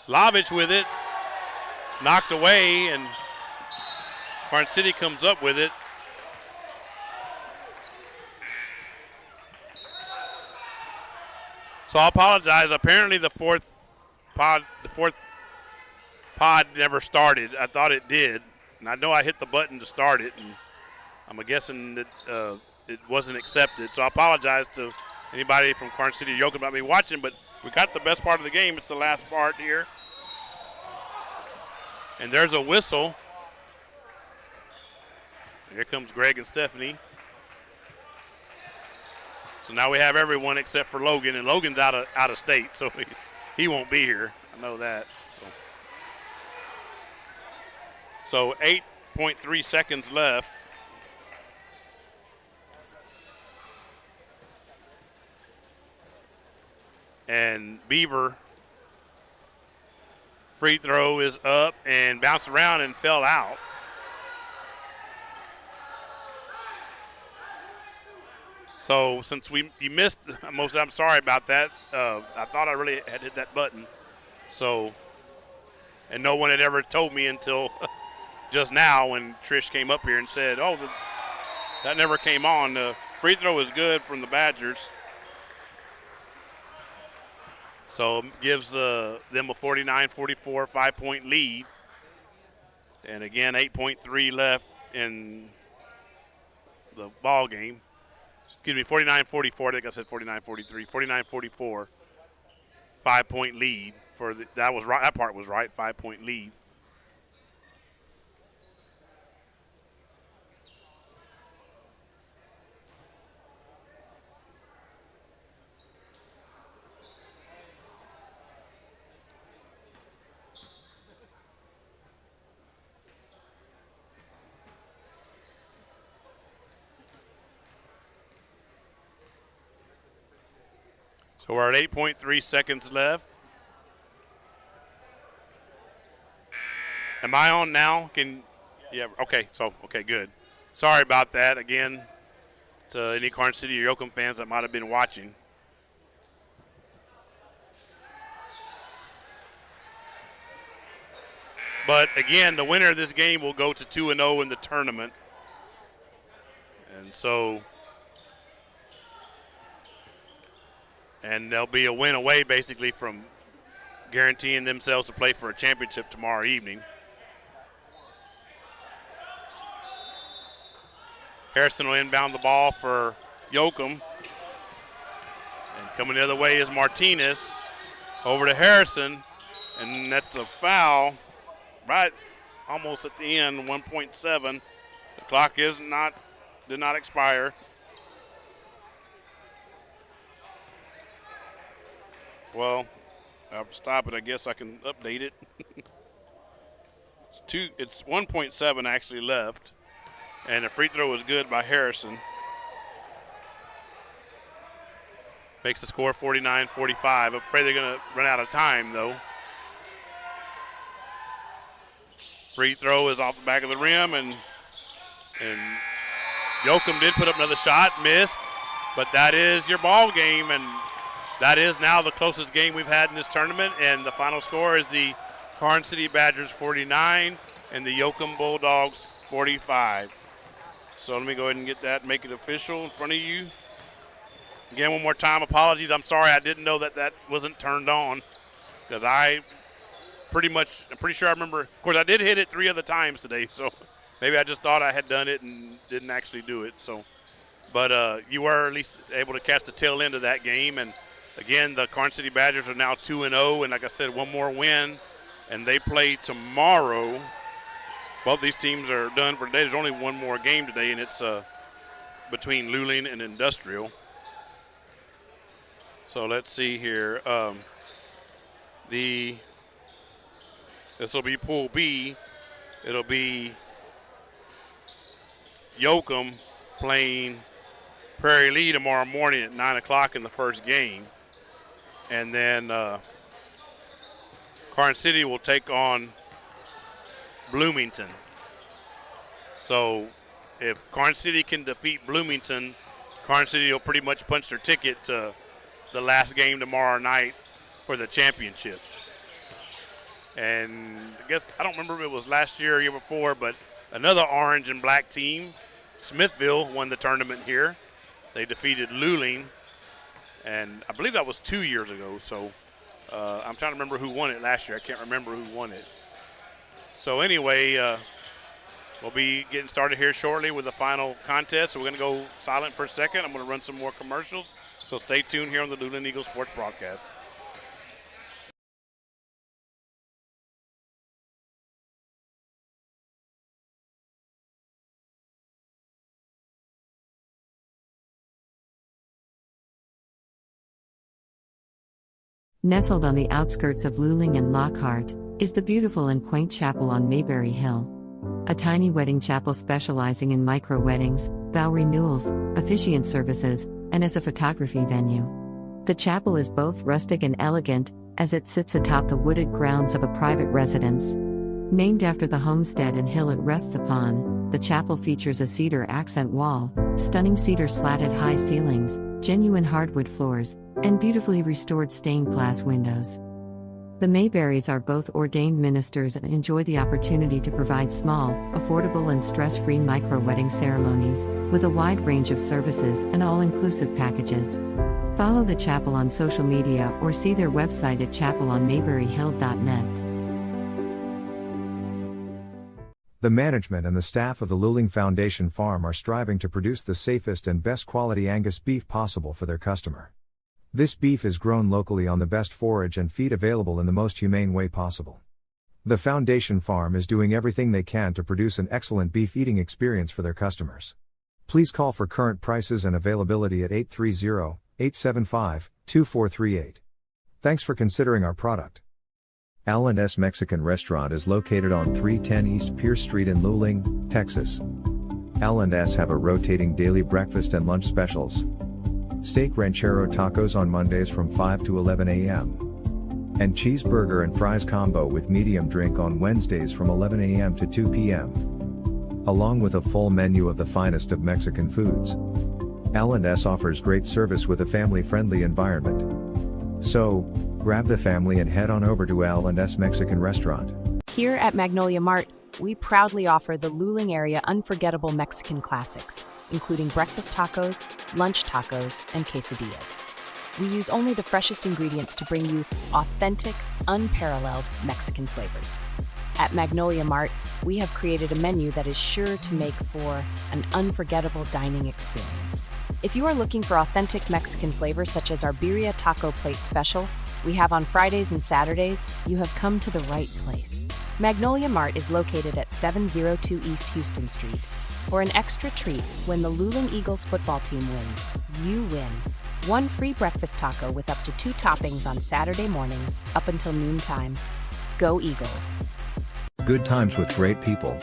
Lavich with it. Knocked away, and Karn City comes up with it. So I apologize. Apparently the fourth pod never started. I thought it did, and I know I hit the button to start it, and I'm guessing that it wasn't accepted. So I apologize to anybody from Karn City or Yoakum about me watching, but we got the best part of the game. It's the last part here. And there's a whistle. Here comes Greg and Stephanie. So now we have everyone except for Logan, and Logan's out of state, so he won't be here. I know that. So 8.3 seconds left. And Beaver free throw is up and bounced around and fell out. So since you missed most, I'm sorry about that. I thought I really had hit that button. So, and no one had ever told me until just now when Trish came up here and said, "Oh, that never came on." The free throw is good from the Badgers. So gives them a 49-44 5-point lead. And again, 8.3 left in the ball game. Excuse me, 49-44. I think I said 49-43. 49-44 5-point lead for that was right. That part was right. 5-point lead. So we're at 8.3 seconds left. Am I on now? Okay, good. Sorry about that again to any Karn City or Yoakum fans that might have been watching. But again, the winner of this game will go to 2-0 in the tournament. And so, and they'll be a win away basically from guaranteeing themselves to play for a championship tomorrow evening. Harrison will inbound the ball for Yoakum. And coming the other way is Martinez. Over to Harrison. And that's a foul right almost at the end, 1.7. The clock did not expire. Well, I have to stop it. I guess I can update it. It's 1.7 actually left. And the free throw was good by Harrison. Makes the score 49-45. I'm afraid they're going to run out of time, though. Free throw is off the back of the rim, and Yoakum did put up another shot, missed. But that is your ball game, and that is now the closest game we've had in this tournament. And the final score is the Karn City Badgers 49 and the Yoakum Bulldogs 45. So let me go ahead and get that and make it official in front of you. Again, one more time, apologies. I'm sorry I didn't know that wasn't turned on because I'm pretty sure I remember. Of course, I did hit it 3 other times today, so maybe I just thought I had done it and didn't actually do it. So, but you were at least able to catch the tail end of that game. And, again, the Karn City Badgers are now 2-0, and like I said, one more win, and they play tomorrow. Both these teams are done for today. There's only one more game today, and it's between Luling and Industrial. So let's see here. This will be Pool B. It'll be Yoakum playing Prairie Lee tomorrow morning at 9 o'clock in the first game. And then Karn City will take on Bloomington. So if Karn City can defeat Bloomington, Karn City will pretty much punch their ticket to the last game tomorrow night for the championship. And I guess I don't remember if it was last year or year before, but another orange and black team, Smithville, won the tournament here. They defeated Luling, and I believe that was 2 years ago. So I'm trying to remember who won it last year. I can't remember who won it. So anyway, we'll be getting started here shortly with the final contest. So we're going to go silent for a second. I'm going to run some more commercials. So stay tuned here on the Luling Eagles Sports Broadcast. Nestled on the outskirts of Luling and Lockhart, is the beautiful and quaint chapel on Mayberry Hill. A tiny wedding chapel specializing in micro-weddings, vow renewals, officiant services, and as a photography venue. The chapel is both rustic and elegant, as it sits atop the wooded grounds of a private residence. Named after the homestead and hill it rests upon, the chapel features a cedar accent wall, stunning cedar slatted high ceilings, genuine hardwood floors, and beautifully restored stained glass windows. The Mayberrys are both ordained ministers and enjoy the opportunity to provide small, affordable and stress-free micro-wedding ceremonies, with a wide range of services and all-inclusive packages. Follow the chapel on social media or see their website at chapelonmayberryhill.net. The management and the staff of the Luling Foundation Farm are striving to produce the safest and best quality Angus beef possible for their customer. This beef is grown locally on the best forage and feed available in the most humane way possible. The Foundation Farm is doing everything they can to produce an excellent beef eating experience for their customers. Please call for current prices and availability at 830-875-2438. Thanks for considering our product. L&S Mexican Restaurant is located on 310 East Pierce Street in Luling, Texas. L&S have a rotating daily breakfast and lunch specials. Steak ranchero tacos on Mondays from 5 to 11 a.m. And cheeseburger and fries combo with medium drink on Wednesdays from 11 a.m. to 2 p.m. Along with a full menu of the finest of Mexican foods. L&S offers great service with a family-friendly environment. So, grab the family and head on over to L&S Mexican Restaurant. Here at Magnolia Mart, we proudly offer the Luling area unforgettable Mexican classics, including breakfast tacos, lunch tacos, and quesadillas. We use only the freshest ingredients to bring you authentic, unparalleled Mexican flavors. At Magnolia Mart, we have created a menu that is sure to make for an unforgettable dining experience. If you are looking for authentic Mexican flavors such as our birria taco plate special, we have on Fridays and Saturdays, you have come to the right place. Magnolia Mart is located at 702 East Houston Street. For an extra treat, when the Luling Eagles football team wins, you win. One free breakfast taco with up to 2 toppings on Saturday mornings, up until noontime. Go Eagles! Good times with great people.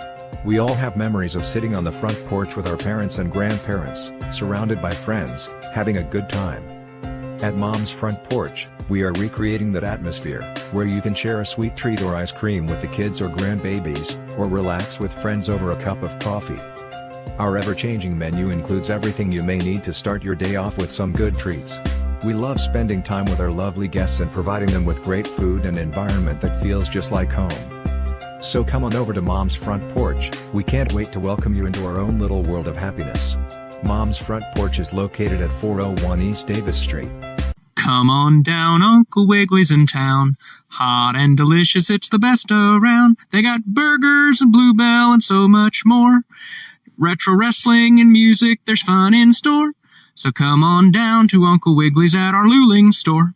We all have memories of sitting on the front porch with our parents and grandparents, surrounded by friends, having a good time. At Mom's Front Porch, we are recreating that atmosphere, where you can share a sweet treat or ice cream with the kids or grandbabies, or relax with friends over a cup of coffee. Our ever-changing menu includes everything you may need to start your day off with some good treats. We love spending time with our lovely guests and providing them with great food and environment that feels just like home. So come on over to Mom's Front Porch, we can't wait to welcome you into our own little world of happiness. Mom's Front Porch is located at 401 East Davis Street. Come on down, Uncle Wiggly's in town. Hot and delicious, it's the best around. They got burgers and Bluebell and so much more. Retro wrestling and music, there's fun in store. So come on down to Uncle Wiggly's at our Luling store.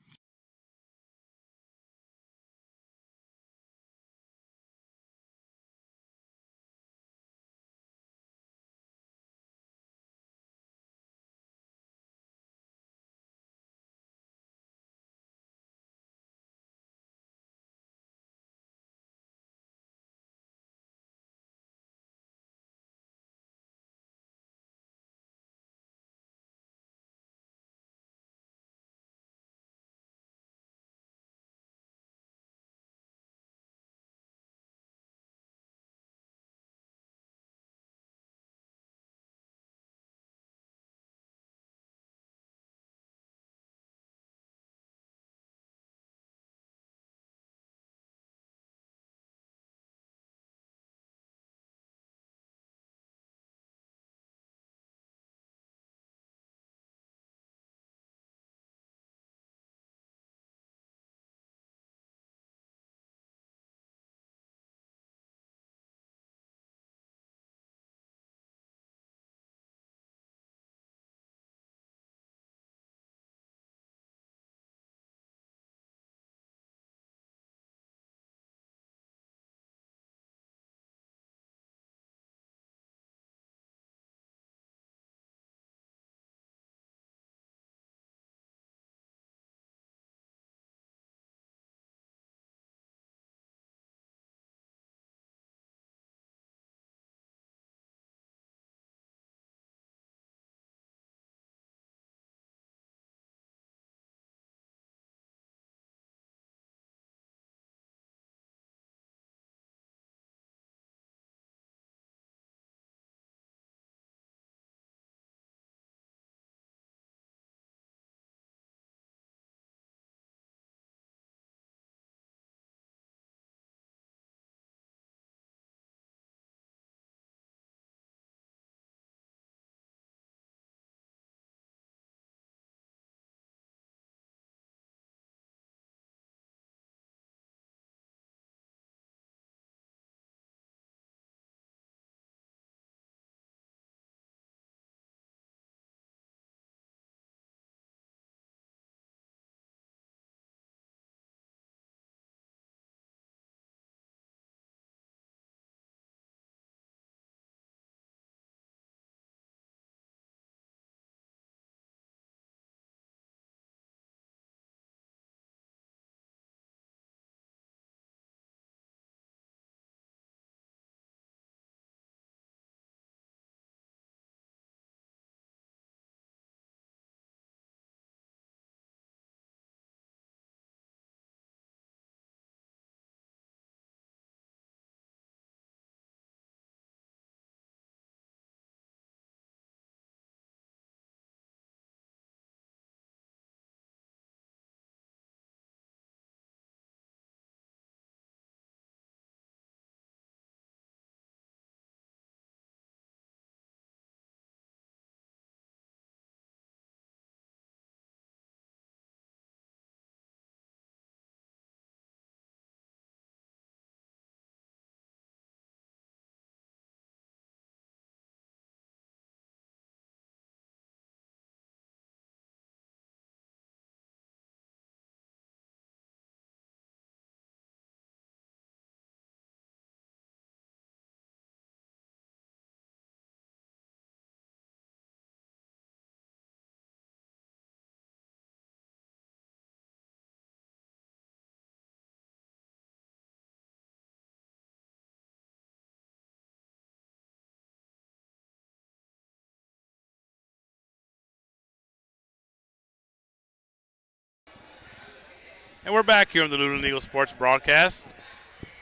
And we're back here on the Luling Eagle Sports broadcast.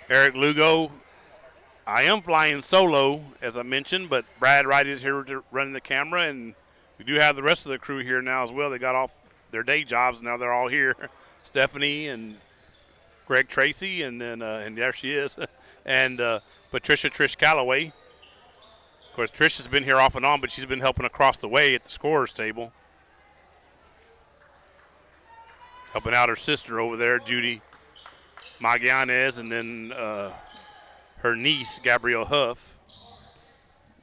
Eric Lugo, I am flying solo, as I mentioned, but Brad Wright is here running the camera, and we do have the rest of the crew here now as well. They got off their day jobs, now they're all here. Stephanie and Greg Tracy, and then and there she is, and Patricia Trish Calloway. Of course, Trish has been here off and on, but she's been helping across the way at the scorer's table. Helping out her sister over there, Judy Magallanes, and then her niece, Gabrielle Huff.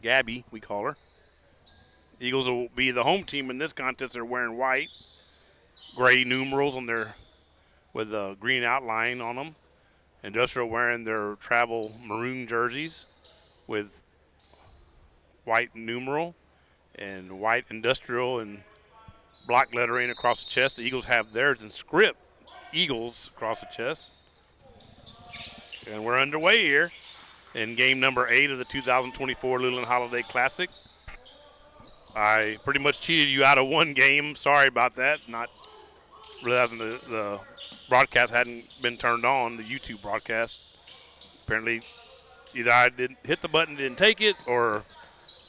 Gabby, we call her. Eagles will be the home team in this contest. They're wearing white, gray numerals on their with a green outline on them. Industrial wearing their travel maroon jerseys with white numeral and white industrial and block lettering across the chest. The Eagles have theirs in script, Eagles across the chest. And we're underway here in game number 8 of the 2024 Luling Holiday Classic. I pretty much cheated you out of one game. Sorry about that. Not realizing the broadcast hadn't been turned on, the YouTube broadcast. Apparently, either I didn't hit the button, didn't take it, or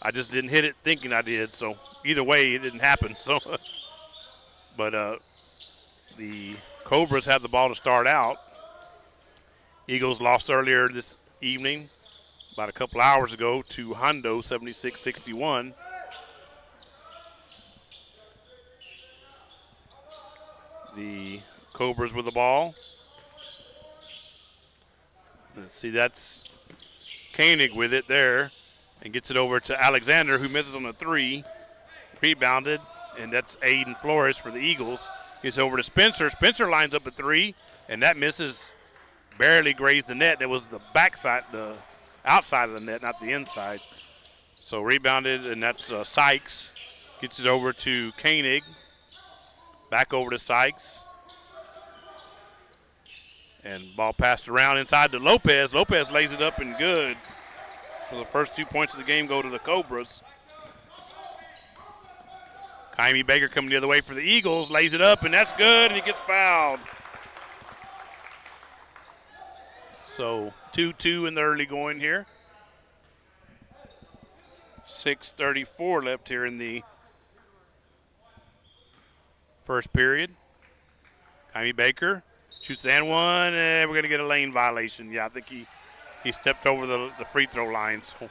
I just didn't hit it thinking I did. So either way, it didn't happen. So, but the Cobras had the ball to start out. Eagles lost earlier this evening, about a couple hours ago, to Hondo, 76-61. The Cobras with the ball. Let's see, that's Koenig with it there, and gets it over to Alexander, who misses on a 3. Rebounded, and that's Aiden Flores for the Eagles. Gets over to Spencer. Spencer lines up a 3, and that misses. Barely grazed the net. That was the backside, the outside of the net, not the inside. So rebounded, and that's Sykes. Gets it over to Koenig. Back over to Sykes. And ball passed around inside to Lopez. Lopez lays it up and good. So the first 2 points of the game go to the Cobras. Kaimi Baker coming the other way for the Eagles. Lays it up, and that's good, and he gets fouled. So 2-2 in the early going here. 6:34 left here in the first period. Kaimi Baker shoots the and one, and we're going to get a lane violation. Yeah, I think he stepped over the free throw line. So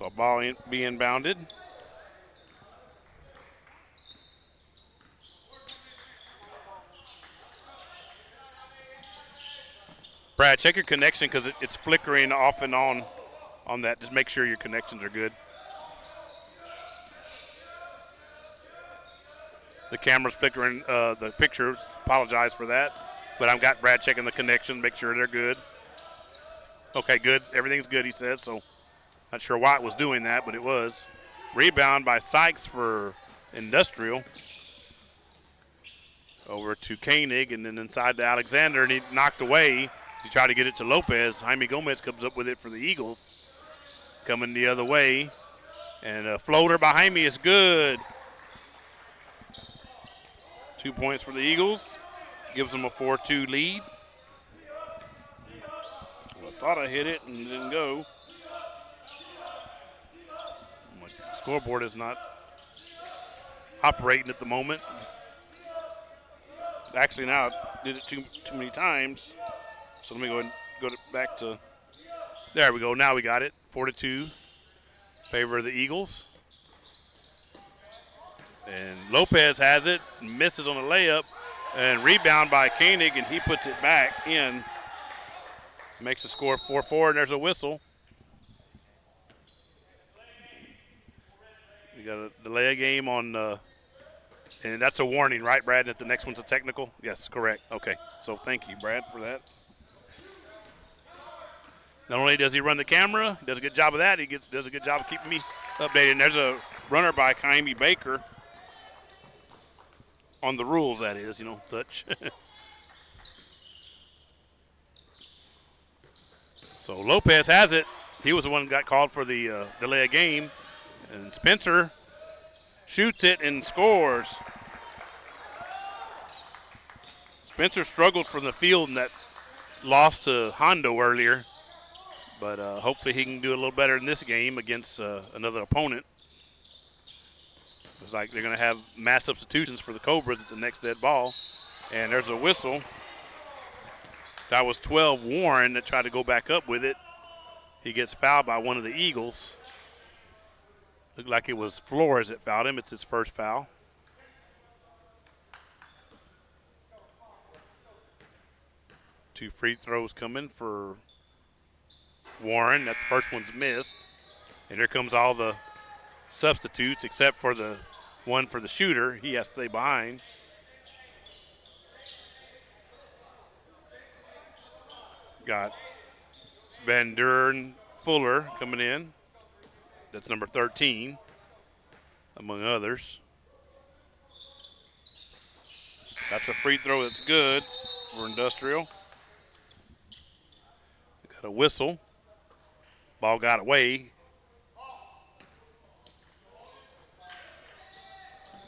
a ball being bounded. Brad, check your connection because it's flickering off and on that. Just make sure your connections are good. The camera's flickering, the pictures. Apologize for that. But I've got Brad checking the connection, make sure they're good. Okay, good. Everything's good, he says. So not sure why it was doing that, but it was. Rebound by Sykes for Industrial. Over to Koenig, and then inside to Alexander, and he knocked away. He tried to get it to Lopez. Jaime Gomez comes up with it for the Eagles. Coming the other way. And a floater behind me is good. 2 points for the Eagles. Gives them a 4-2 lead. Well, I thought I hit it and it didn't go. My scoreboard is not operating at the moment. Actually, now I did it too many times. So let me go ahead and go back to, there we go. Now we got it. 4-2, favor of the Eagles. And Lopez has it, misses on a layup, and rebound by Koenig, and he puts it back in. Makes the score 4-4, and there's a whistle. We got a delay a game on, and that's a warning, right, Brad, that the next one's a technical? Yes, correct. Okay, so thank you, Brad, for that. Not only does he run the camera, does a good job of that, he does a good job of keeping me updated. And there's a runner by Kaimi Baker on the rules, that is, such. So Lopez has it. He was the one that got called for the delay of game. And Spencer shoots it and scores. Spencer struggled from the field in that loss to Hondo earlier, but hopefully he can do a little better in this game against another opponent. It's like they're going to have mass substitutions for the Cobras at the next dead ball. And there's a whistle. That was 12 Warren that tried to go back up with it. He gets fouled by one of the Eagles. Looked like it was Flores that fouled him. It's his first foul. Two free throws coming for Warren. That first one's missed. And here comes all the substitutes except for the one for the shooter. He has to stay behind. Got Van Duren Fuller coming in. That's number 13, among others. That's a free throw that's good for Industrial. Got a whistle. Ball got away.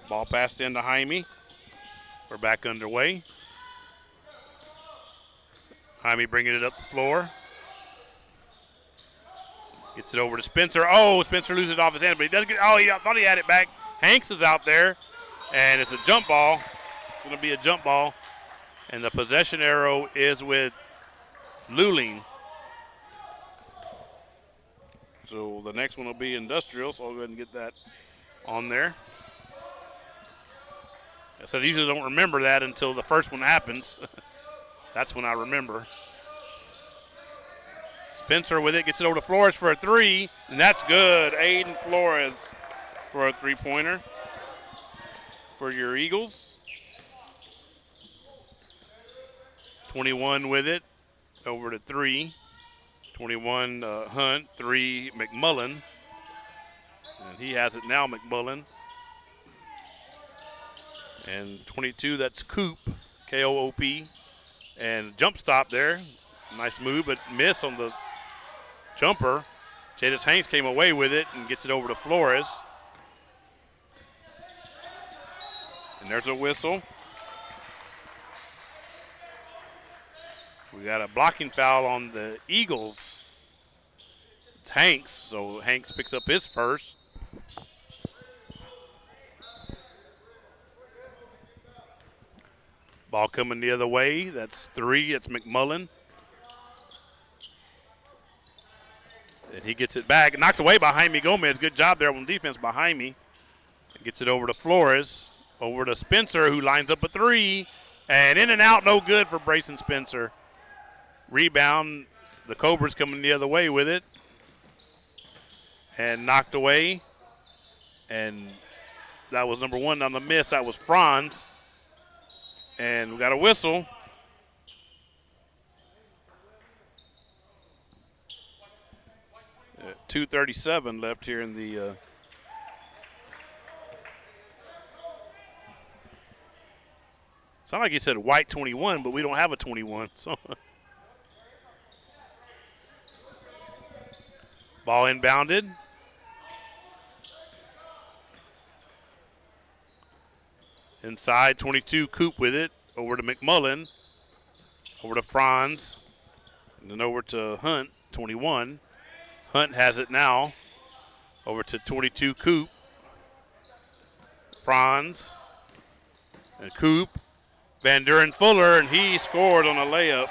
Ball passed into Jaime. We're back underway. Jaime bringing it up the floor. Gets it over to Spencer. Oh, Spencer loses it off his hand, but he doesn't get. Oh, he thought he had it back. Hanks is out there, and it's a jump ball. It's going to be a jump ball, and the possession arrow is with Luling. So the next one will be Industrial, so I'll go ahead and get that on there. I said I usually don't remember that until the first one happens. That's when I remember. Spencer with it, gets it over to Flores for a three, and that's good. Aiden Flores for a three-pointer for your Eagles. 21 with it, over to three. 21 Hunt, 3 McMullen. And he has it now, McMullen. And 22, that's Coop, K-O-O-P. And jump stop there. Nice move, but miss on the jumper. Jadis Hanks came away with it and gets it over to Flores. And there's a whistle. We got a blocking foul on the Eagles. It's Hanks, so Hanks picks up his first. Ball coming the other way. That's 3. It's McMullen. And he gets it back. Knocked away by Jaime Gomez. Good job there on defense by Jaime. Gets it over to Flores. Over to Spencer, who lines up a 3. And in and out, no good for Brayson Spencer. Rebound. The Cobras coming the other way with it. And knocked away. And that was number 1 on the miss. That was Franz. And we got a whistle. .237 left here in the sound like he said white 21, but we don't have a 21. So ball inbounded. Inside, 22, Coop with it. Over to McMullen. Over to Franz. And then over to Hunt, 21. Hunt has it now. Over to 22, Coop. Franz. And Coop. Van Duren Fuller, and he scored on a layup.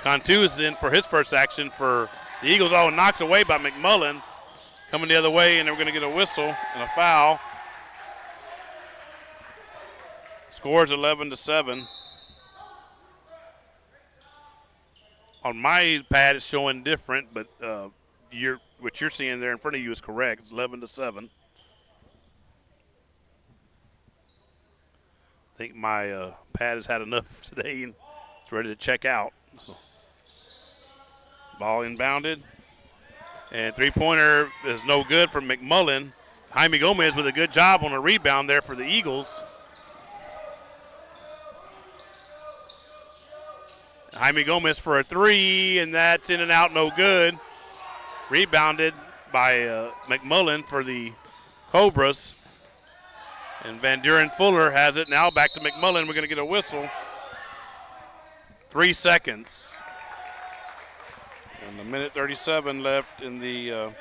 Cantu is in for his first action for the Eagles. Oh, knocked away by McMullen. Coming the other way, and they're going to get a whistle and a foul. Scores 11-7. On my pad, it's showing different, but what you're seeing there in front of you is correct. It's 11-7. I think my pad has had enough today, and it's ready to check out. So, ball inbounded. And three-pointer is no good for McMullen. Jaime Gomez with a good job on a rebound there for the Eagles. Jaime Gomez for a 3, and that's in and out, no good. Rebounded by McMullen for the Cobras. And Van Duren Fuller has it now back to McMullen. We're going to get a whistle. 3 seconds. And a minute 37 left in the and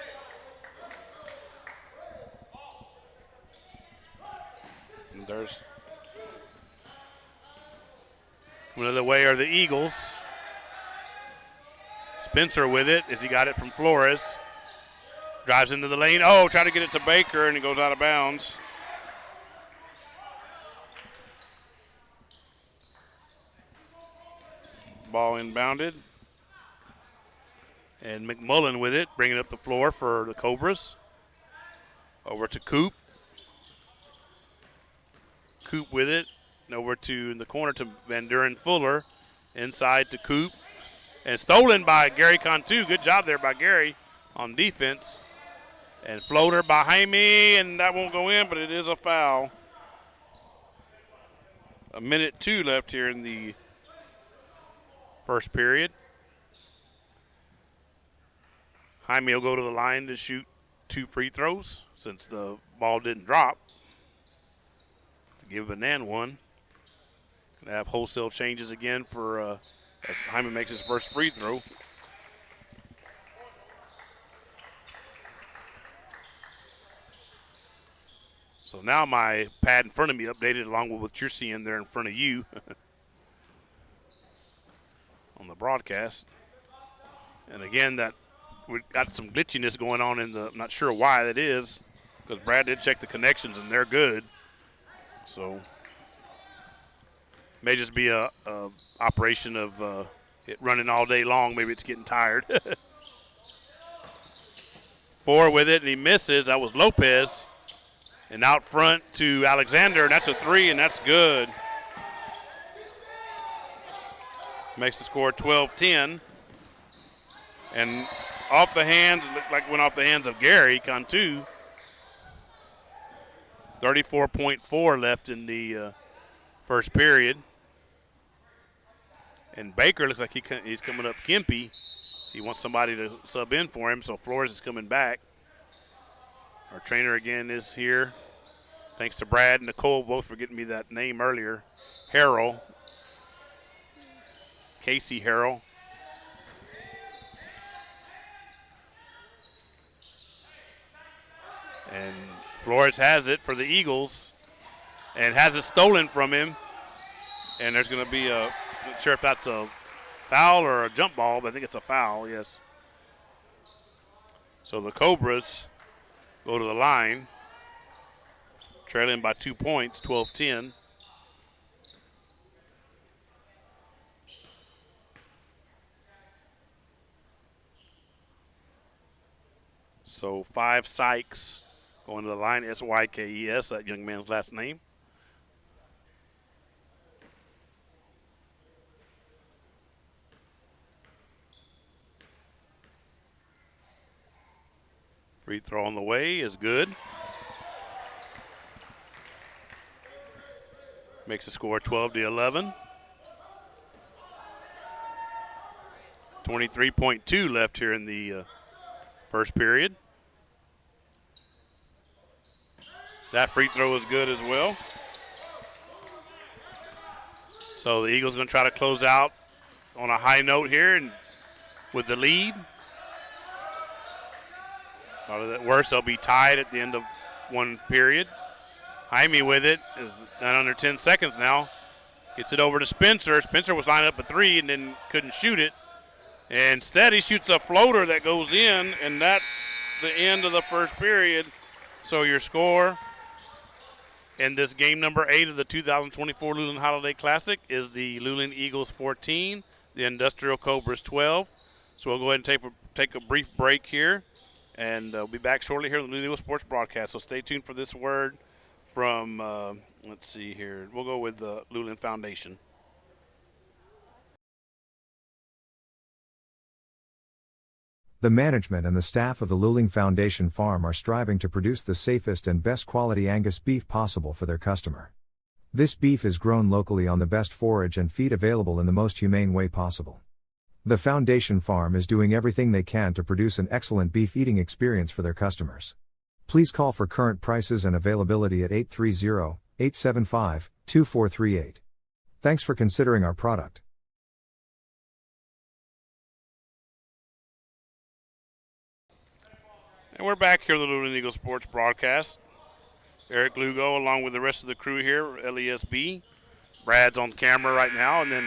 there's another way are the Eagles. Spencer with it as he got it from Flores. Drives into the lane. Oh, try to get it to Baker, and it goes out of bounds. Ball inbounded. And McMullen with it, bringing up the floor for the Cobras. Over to Coop. Coop with it. And over to in the corner to Van Duren Fuller. Inside to Coop. And stolen by Gary Cantu. Good job there by Gary on defense. And floater by Jaime, and that won't go in, but it is a foul. A minute 2 left here in the first period. Jaime will go to the line to shoot 2 free throws since the ball didn't drop. To give Banan one. Gonna have wholesale changes again for as Jaime makes his first free throw. So now my pad in front of me updated along with what you're seeing there in front of you on the broadcast. And again, that we've got some glitchiness going on in the, I'm not sure why that is, because Brad did check the connections and they're good. So may just be a operation of it running all day long. Maybe it's getting tired. 4 with it, and he misses. That was Lopez. And out front to Alexander, and that's a 3, and that's good. Makes the score 12-10. And off the hands, it looked like it went off the hands of Gary Cantu. 34.4 left in the first period. And Baker looks like he's coming up Kempe. He wants somebody to sub in for him, so Flores is coming back. Our trainer again is here. Thanks to Brad and Nicole both for getting me that name earlier. Harrell. Casey Harrell. And Flores has it for the Eagles and has it stolen from him. And there's going to be a, not sure if that's a foul or a jump ball, but I think it's a foul, yes. So the Cobras go to the line, trailing by 2 points, 12-10. So 5 Sykes going to the line, S-Y-K-E-S, that young man's last name. Free throw on the way is good. Makes the score 12-11. 23.2 left here in the first period. That free throw is good as well. So the Eagles going to try to close out on a high note here and with the lead. Worse, they'll be tied at the end of one period. Jaime with it is not under 10 seconds now. Gets it over to Spencer. Spencer was lining up a 3 and then couldn't shoot it. And instead, he shoots a floater that goes in, and that's the end of the first period. So your score in this game number 8 of the 2024 Luling Holiday Classic is the Luling Eagles 14, the Industrial Cobras 12. So we'll go ahead and take a brief break here. And we'll be back shortly here on the Luling Eagles Sports Broadcast. So stay tuned for this word from, let's see here. We'll go with the Luling Foundation. The management and the staff of the Luling Foundation Farm are striving to produce the safest and best quality Angus beef possible for their customer. This beef is grown locally on the best forage and feed available in the most humane way possible. The Foundation Farm is doing everything they can to produce an excellent beef eating experience for their customers. Please call for current prices and availability at 830-875-2438. Thanks for considering our product. And we're back here on the Luling Eagle Sports broadcast. Eric Lugo along with the rest of the crew here, LESB. Brad's on camera right now, and then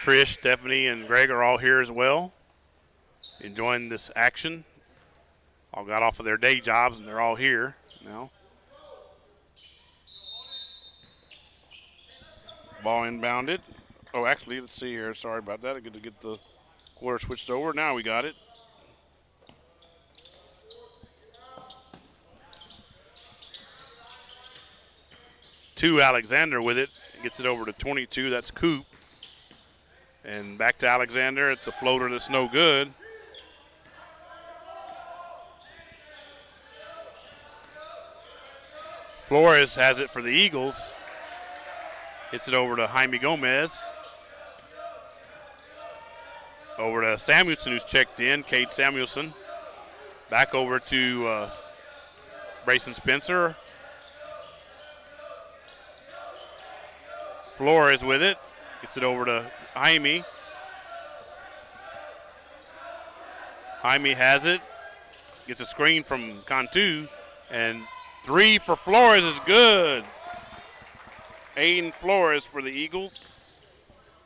Trish, Stephanie, and Greg are all here as well, enjoying this action. All got off of their day jobs, and they're all here now. Ball inbounded. Oh, actually, let's see here. Sorry about that. I got to get the quarter switched over. Now we got it. To Alexander with it. Gets it over to 22. That's Coop. And back to Alexander. It's a floater that's no good. Flores has it for the Eagles. Hits it over to Jaime Gomez. Over to Samuelson, who's checked in. Cade Samuelson. Back over to Brayson Spencer. Flores with it. Gets it over to Jaime. Jaime has it. Gets a screen from Cantu. And 3 for Flores is good. Aiden Flores for the Eagles.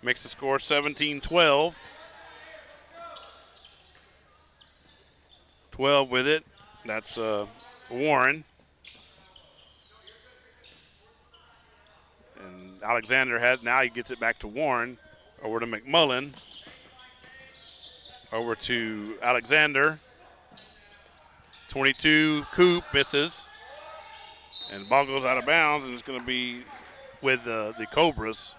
Makes the score 17-12. 12 with it. That's Warren. And Alexander now he gets it back to Warren. Over to McMullen. Over to Alexander. 22, Coop misses. And the ball goes out of bounds, and it's going to be with the Cobras.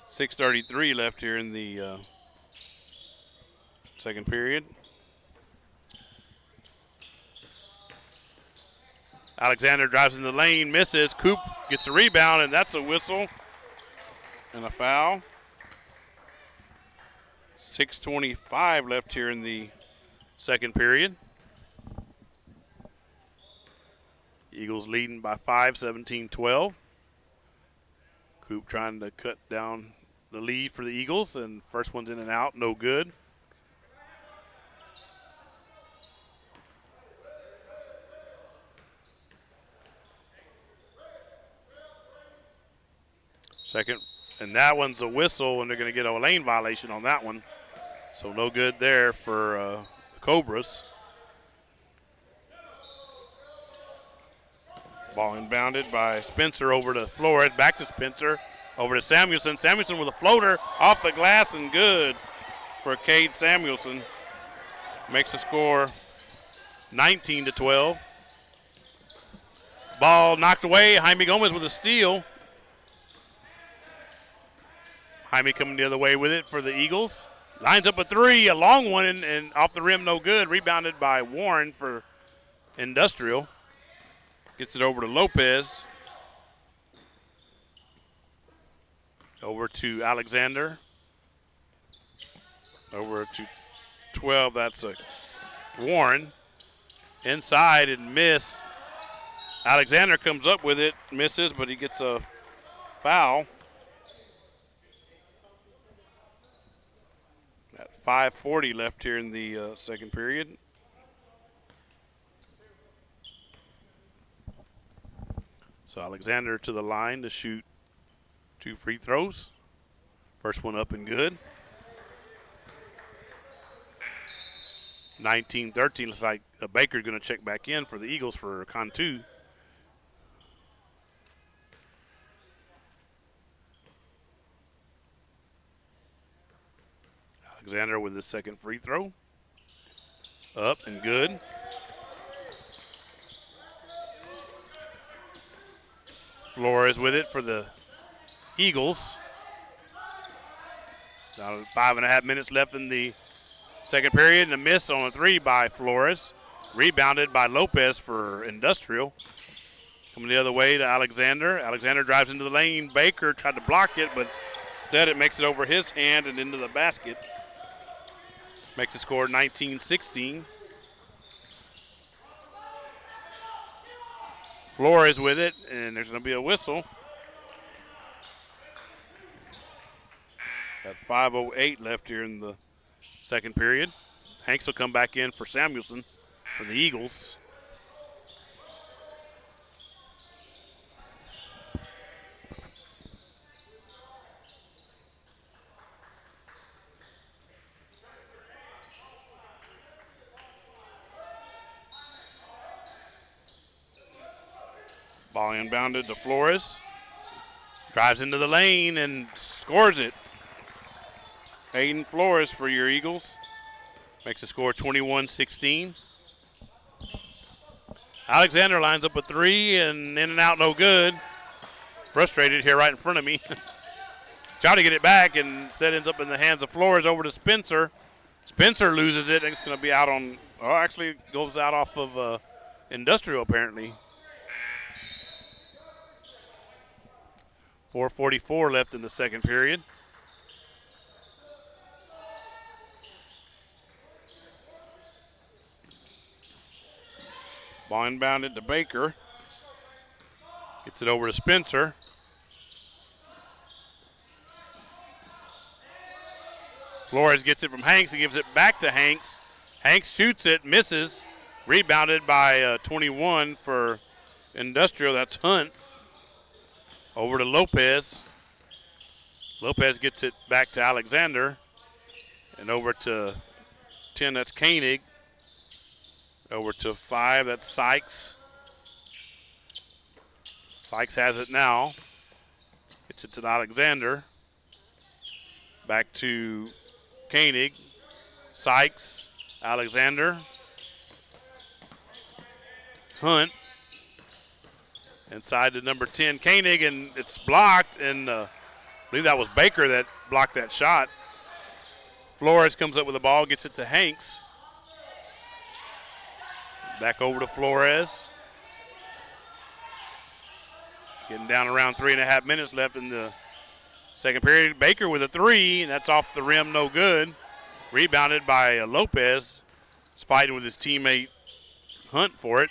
6:33 left here in the second period. Alexander drives in the lane, misses. Coop gets a rebound, and that's a whistle and a foul. 6:25 left here in the second period. Eagles leading by 5, 17-12. Coop trying to cut down the lead for the Eagles, and first one's in and out, no good. Second, and that one's a whistle, and they're going to get a lane violation on that one. So no good there for the Cobras. Ball inbounded by Spencer over to Flores, back to Spencer, over to Samuelson. Samuelson with a floater off the glass and good for Cade Samuelson. Makes the score 19-12. Ball knocked away. Jaime Gomez with a steal. Jaime coming the other way with it for the Eagles. Lines up a 3, a long one, and off the rim, no good. Rebounded by Warren for Industrial. Gets it over to Lopez. Over to Alexander. Over to 12, that's a Warren. Inside and miss. Alexander comes up with it, misses, but he gets a foul. At 5:40 left here in the second period. So Alexander to the line to shoot 2 free throws. First one up and good. 19-13. Looks like Baker's going to check back in for the Eagles for Cantu. Alexander with his second free throw. Up and good. Flores with it for the Eagles. Now 5.5 minutes left in the second period, and a miss on a 3 by Flores. Rebounded by Lopez for Industrial. Coming the other way to Alexander. Alexander drives into the lane. Baker tried to block it, but instead it makes it over his hand and into the basket. Makes the score 19-16. Flores with it, and there's going to be a whistle. Got 5:08 left here in the second period. Hanks will come back in for Samuelson for the Eagles. Ball inbounded to Flores. Drives into the lane and scores it. Aiden Flores for your Eagles. Makes the score 21-16. Alexander lines up a three and in and out, no good. Frustrated here right in front of me. Trying to get it back and instead ends up in the hands of Flores over to Spencer. Spencer loses it. It's going to be out on, actually goes out off of Industrial apparently. 4:44 left in the second period. Ball inbounded to Baker. Gets it over to Spencer. Flores gets it from Hanks and gives it back to Hanks. Hanks shoots it, misses. Rebounded by 21 for Industrial. That's Hunt. Over to Lopez. Lopez gets it back to Alexander. And over to 10, that's Koenig. Over to 5, that's Sykes. Sykes has it now. Gets it to Alexander. Back to Koenig. Sykes. Alexander. Hunt. Inside to number 10, Koenig, and it's blocked, and I believe that was Baker that blocked that shot. Flores comes up with the ball, gets it to Hanks. Back over to Flores. Getting down around 3.5 minutes left in the second period. Baker with a three, and that's off the rim, no good. Rebounded by Lopez. He's fighting with his teammate Hunt for it.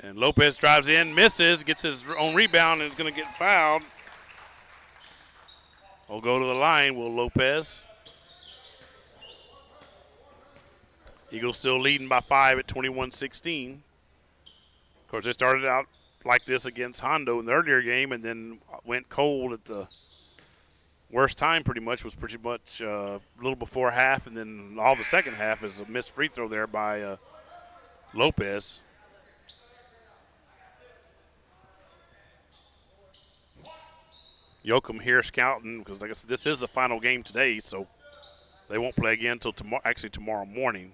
And Lopez drives in, misses, gets his own rebound, and is going to get fouled. We'll go to the line, Will Lopez. Eagles still leading by 5 at 21-16. Of course, they started out like this against Hondo in the earlier game and then went cold at the worst time pretty much, was pretty much a little before half, and then all the second half is a missed free throw there by Lopez. Yoakum here scouting because, like I said, this is the final game today, so they won't play again until tomorrow morning.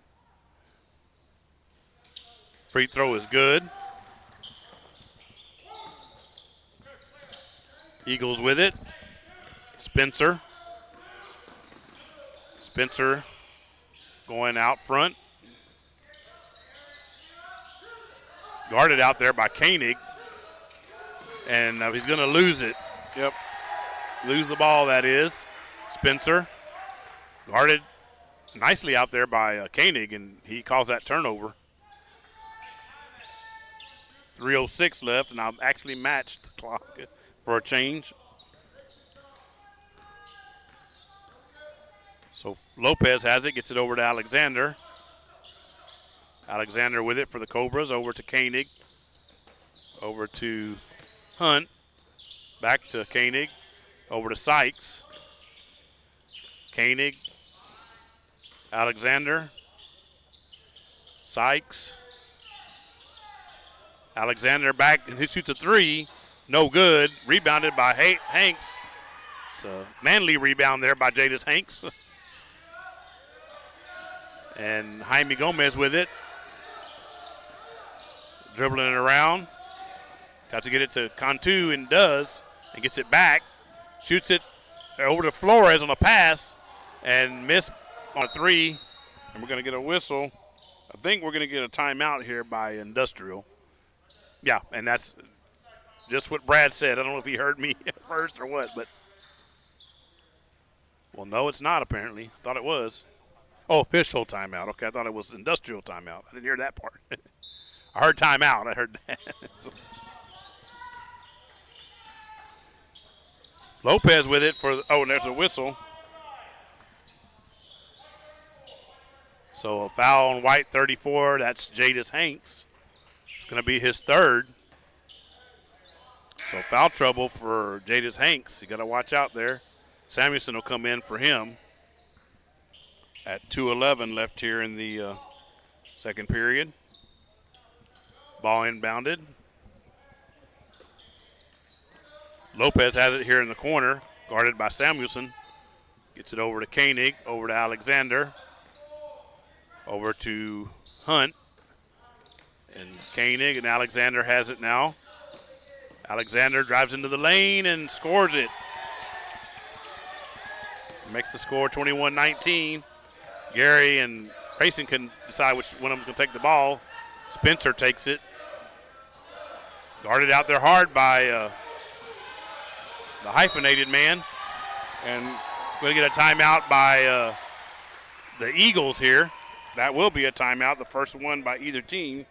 Free throw is good. Eagles with it. Spencer. Spencer going out front. Guarded out there by Koenig. And he's going to lose it. Yep. Lose the ball, that is. Spencer guarded nicely out there by Koenig, and he calls that turnover. 3:06 left, and I've actually matched the clock for a change. So Lopez has it, gets it over to Alexander. Alexander with it for the Cobras, over to Koenig. Over to Hunt. Back to Koenig. Over to Sykes. Koenig. Alexander. Sykes. Alexander back, and he shoots a three. No good. Rebounded by Hanks. It's a manly rebound there by Jadis Hanks. And Jaime Gomez with it. Dribbling it around. Got to get it to Cantu, and does, and gets it back. Shoots it over to Flores on a pass and missed on a three. And we're going to get a whistle. I think we're going to get a timeout here by Industrial. Yeah, and that's just what Brad said. I don't know if he heard me at first or what, but. Well, no, it's not apparently. I thought it was. Oh, official timeout. Okay, I thought it was Industrial timeout. I didn't hear that part. I heard timeout. I heard that. Lopez with it for, and there's a whistle. So a foul on White, 34. That's Jadis Hanks. It's going to be his third. So foul trouble for Jadis Hanks. You got to watch out there. Samuelson will come in for him at 2:11 left here in the second period. Ball inbounded. Lopez has it here in the corner, guarded by Samuelson. Gets it over to Koenig, over to Alexander, over to Hunt. And Koenig and Alexander has it now. Alexander drives into the lane and scores it. Makes the score 21-19. Gary and Grayson can decide which one of them's going to take the ball. Spencer takes it. Guarded out there hard by the hyphenated man. And going to get a timeout by the Eagles here. That will be a timeout, the first one by either team.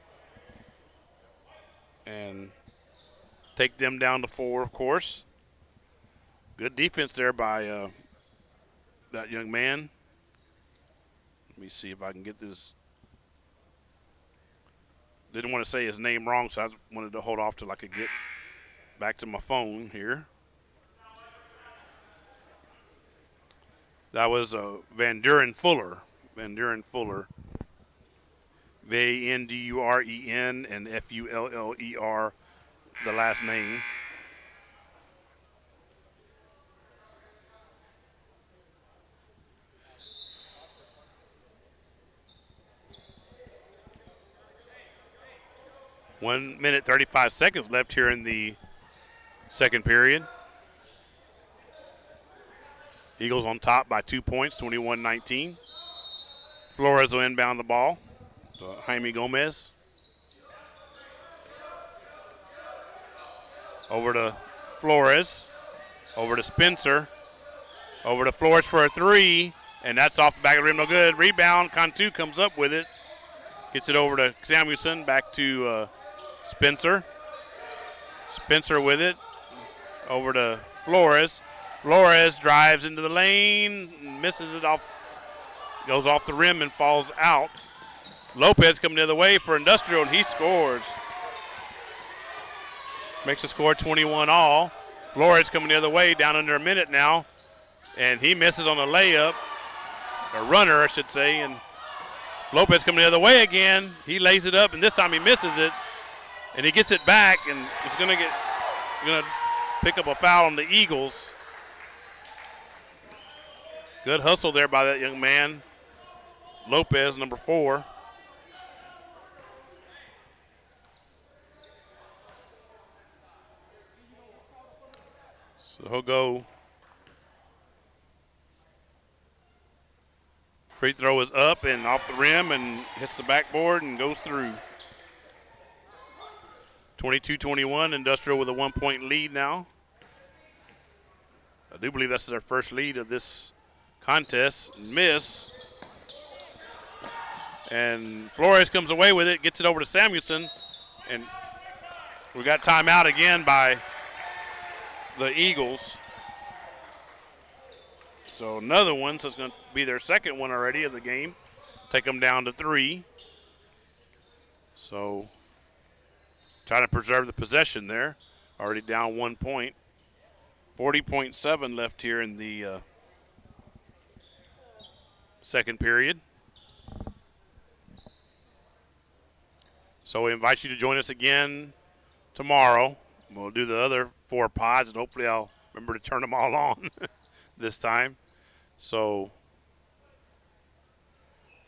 And take them down to 4, of course. Good defense there by that young man. Let me see if I can get this. Didn't want to say his name wrong, so I wanted to hold off till I could get back to my phone here. That was Van Duren Fuller. Van Duren Fuller. Vanduren and Fuller, the last name. One minute, 35 seconds left here in the second period. Eagles on top by 2 points, 21-19. Flores will inbound the ball to Jaime Gomez. Over to Flores. Over to Spencer. Over to Flores for a three. And that's off the back of the rim, no good. Rebound, Cantu comes up with it. Gets it over to Samuelson, back to Spencer. Spencer with it. Over to Flores. Flores drives into the lane, misses it off, goes off the rim and falls out. Lopez coming the other way for Industrial, and he scores. Makes the score 21 all. Flores coming the other way, down under a minute now, and he misses on a layup, a runner, I should say, and Lopez coming the other way again. He lays it up, and this time he misses it, and he gets it back, and it's going to pick up a foul on the Eagles. Good hustle there by that young man, Lopez, number 4. So he'll go. Free throw is up and off the rim and hits the backboard and goes through. 22-21, Industrial with a 1-point lead now. I do believe that's their first lead of this contest. Miss. And Flores comes away with it, gets it over to Samuelson. And we got timeout again by the Eagles. So another one, so it's going to be their second one already of the game. Take them down to 3. So trying to preserve the possession there. Already down 1 point. 40.7 left here in the second period. So we invite you to join us again tomorrow. We'll do the other 4 pods, and hopefully I'll remember to turn them all on this time. So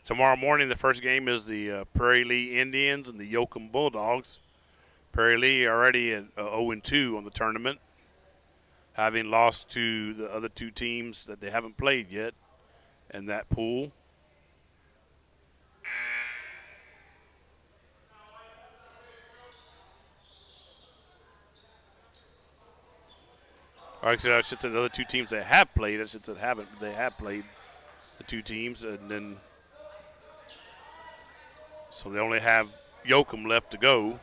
tomorrow morning, the first game is the Prairie Lee Indians and the Yoakum Bulldogs. Prairie Lee already at 0-2 on the tournament, having lost to the other 2 teams that they haven't played yet in that pool. Or actually, I should say the other 2 teams that have played. I should say haven't, but they have played the 2 teams. And then, so they only have Yoakum left to go.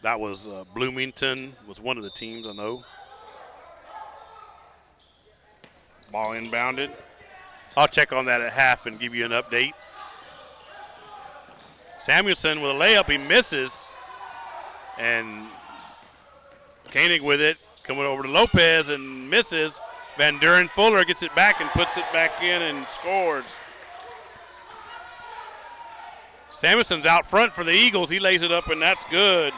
That was Bloomington was one of the teams, I know. Ball inbounded. I'll check on that at half and give you an update. Samuelson with a layup, he misses. And Koenig with it, coming over to Lopez and misses. Van Duren Fuller gets it back and puts it back in and scores. Samuelson's out front for the Eagles. He lays it up, and that's good.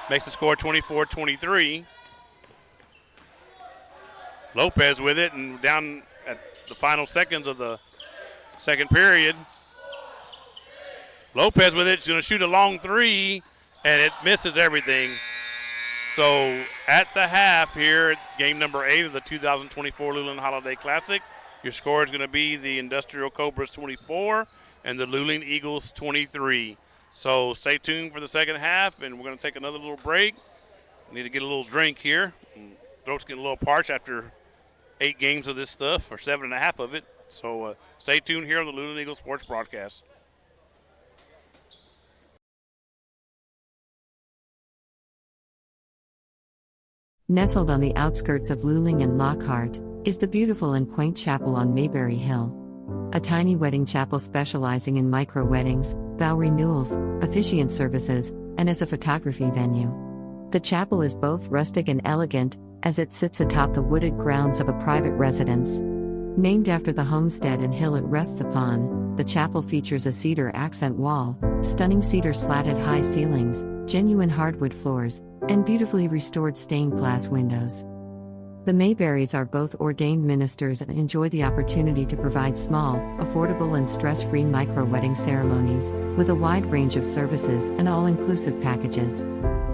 Makes the score 24-23. Lopez with it, and down at the final seconds of the second period. Lopez with it. He's going to shoot a long three, and it misses everything. So at the half here, game number 8 of the 2024 Luling Holiday Classic, your score is going to be the Industrial Cobras 24 and the Luling Eagles 23. So stay tuned for the second half, and we're going to take another little break. Need to get a little drink here. Throat's getting a little parched after 8 games of this stuff, or 7.5 of it. So stay tuned here on the Luling Eagles Sports Broadcast. Nestled on the outskirts of Luling and Lockhart, is the beautiful and quaint chapel on Mayberry Hill. A tiny wedding chapel specializing in micro-weddings, vow renewals, officiant services, and as a photography venue. The chapel is both rustic and elegant, as it sits atop the wooded grounds of a private residence. Named after the homestead and hill it rests upon, the chapel features a cedar accent wall, stunning cedar slatted high ceilings, genuine hardwood floors, and beautifully restored stained glass windows. The Mayberrys are both ordained ministers and enjoy the opportunity to provide small, affordable and stress-free micro-wedding ceremonies, with a wide range of services and all-inclusive packages.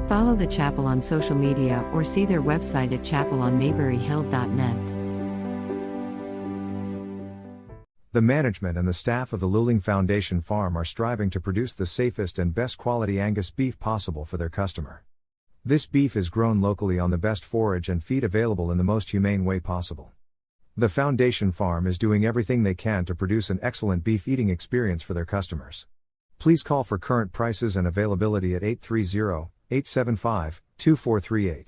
Follow the chapel on social media or see their website at chapelonmayberryhill.net. The management and the staff of the Luling Foundation Farm are striving to produce the safest and best quality Angus beef possible for their customer. This beef is grown locally on the best forage and feed available in the most humane way possible. The Foundation Farm is doing everything they can to produce an excellent beef eating experience for their customers. Please call for current prices and availability at 830-875-2438.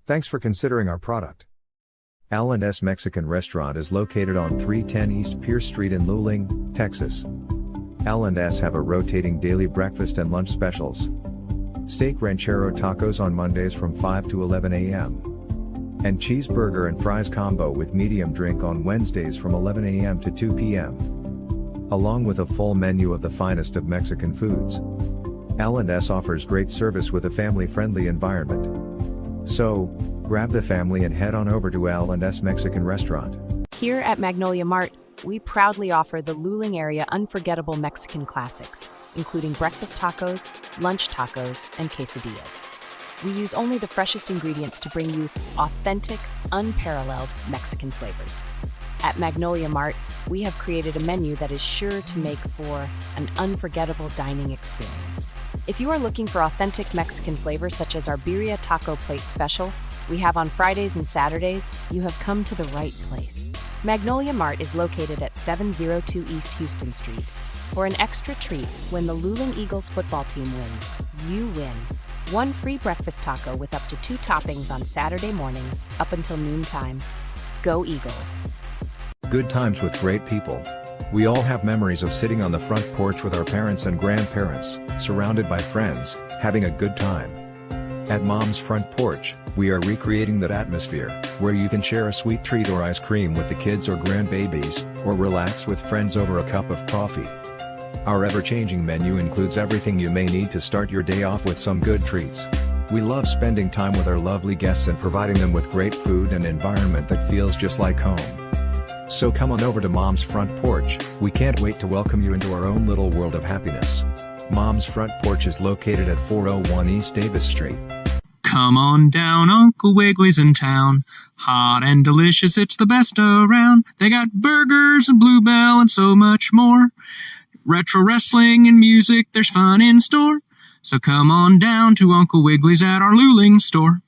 Thanks for considering our product. L&S Mexican Restaurant is located on 310 East Pierce Street in Luling, Texas. L&S have a rotating daily breakfast and lunch specials. Steak ranchero tacos on Mondays from 5 to 11 a.m. And cheeseburger and fries combo with medium drink on Wednesdays from 11 a.m. to 2 p.m. Along with a full menu of the finest of Mexican foods. L&S offers great service with a family-friendly environment. So, grab the family and head on over to L&S Mexican Restaurant. Here at Magnolia Mart, we proudly offer the Luling area unforgettable Mexican classics, including breakfast tacos, lunch tacos, and quesadillas. We use only the freshest ingredients to bring you authentic, unparalleled Mexican flavors. At Magnolia Mart, we have created a menu that is sure to make for an unforgettable dining experience. If you are looking for authentic Mexican flavors such as our birria taco plate special we have on Fridays and Saturdays, you have come to the right place. Magnolia Mart is located at 702 East Houston Street. For an extra treat, when the Luling Eagles football team wins, you win. 1 free breakfast taco with up to 2 toppings on Saturday mornings, up until noontime. Go Eagles! Good times with great people. We all have memories of sitting on the front porch with our parents and grandparents, surrounded by friends, having a good time. At Mom's Front Porch, we are recreating that atmosphere, where you can share a sweet treat or ice cream with the kids or grandbabies, or relax with friends over a cup of coffee. Our ever-changing menu includes everything you may need to start your day off with some good treats. We love spending time with our lovely guests and providing them with great food and environment that feels just like home. So come on over to Mom's Front Porch, we can't wait to welcome you into our own little world of happiness. Mom's Front Porch is located at 401 East Davis Street. Come on down, Uncle Wiggly's in town. Hot and delicious, it's the best around. They got burgers and Bluebell and so much more. Retro wrestling and music, there's fun in store. So come on down to Uncle Wiggly's at our Luling store.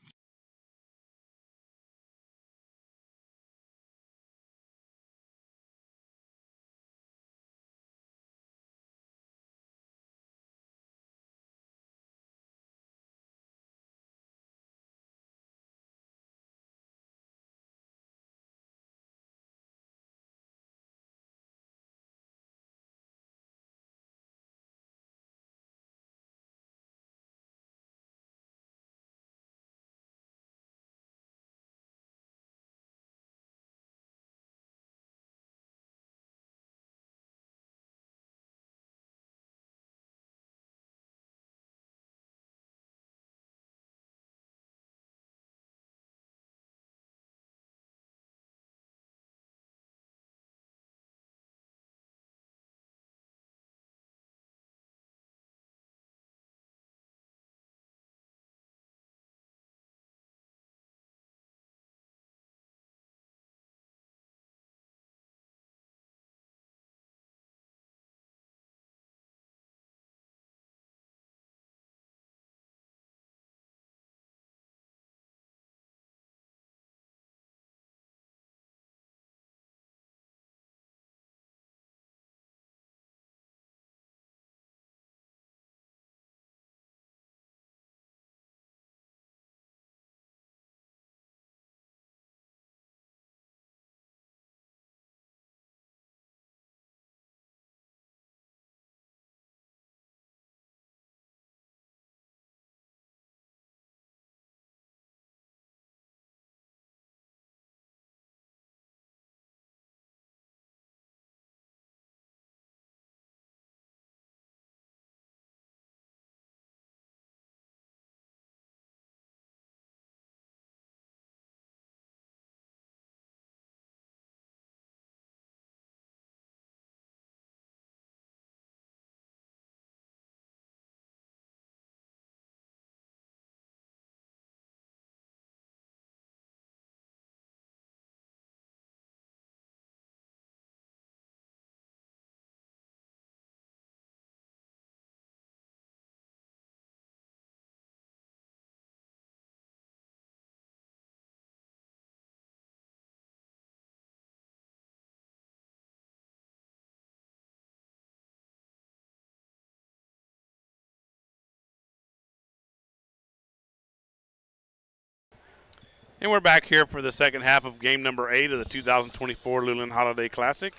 And we're back here for the second half of game number 8 of the 2024 Luling Holiday Classic.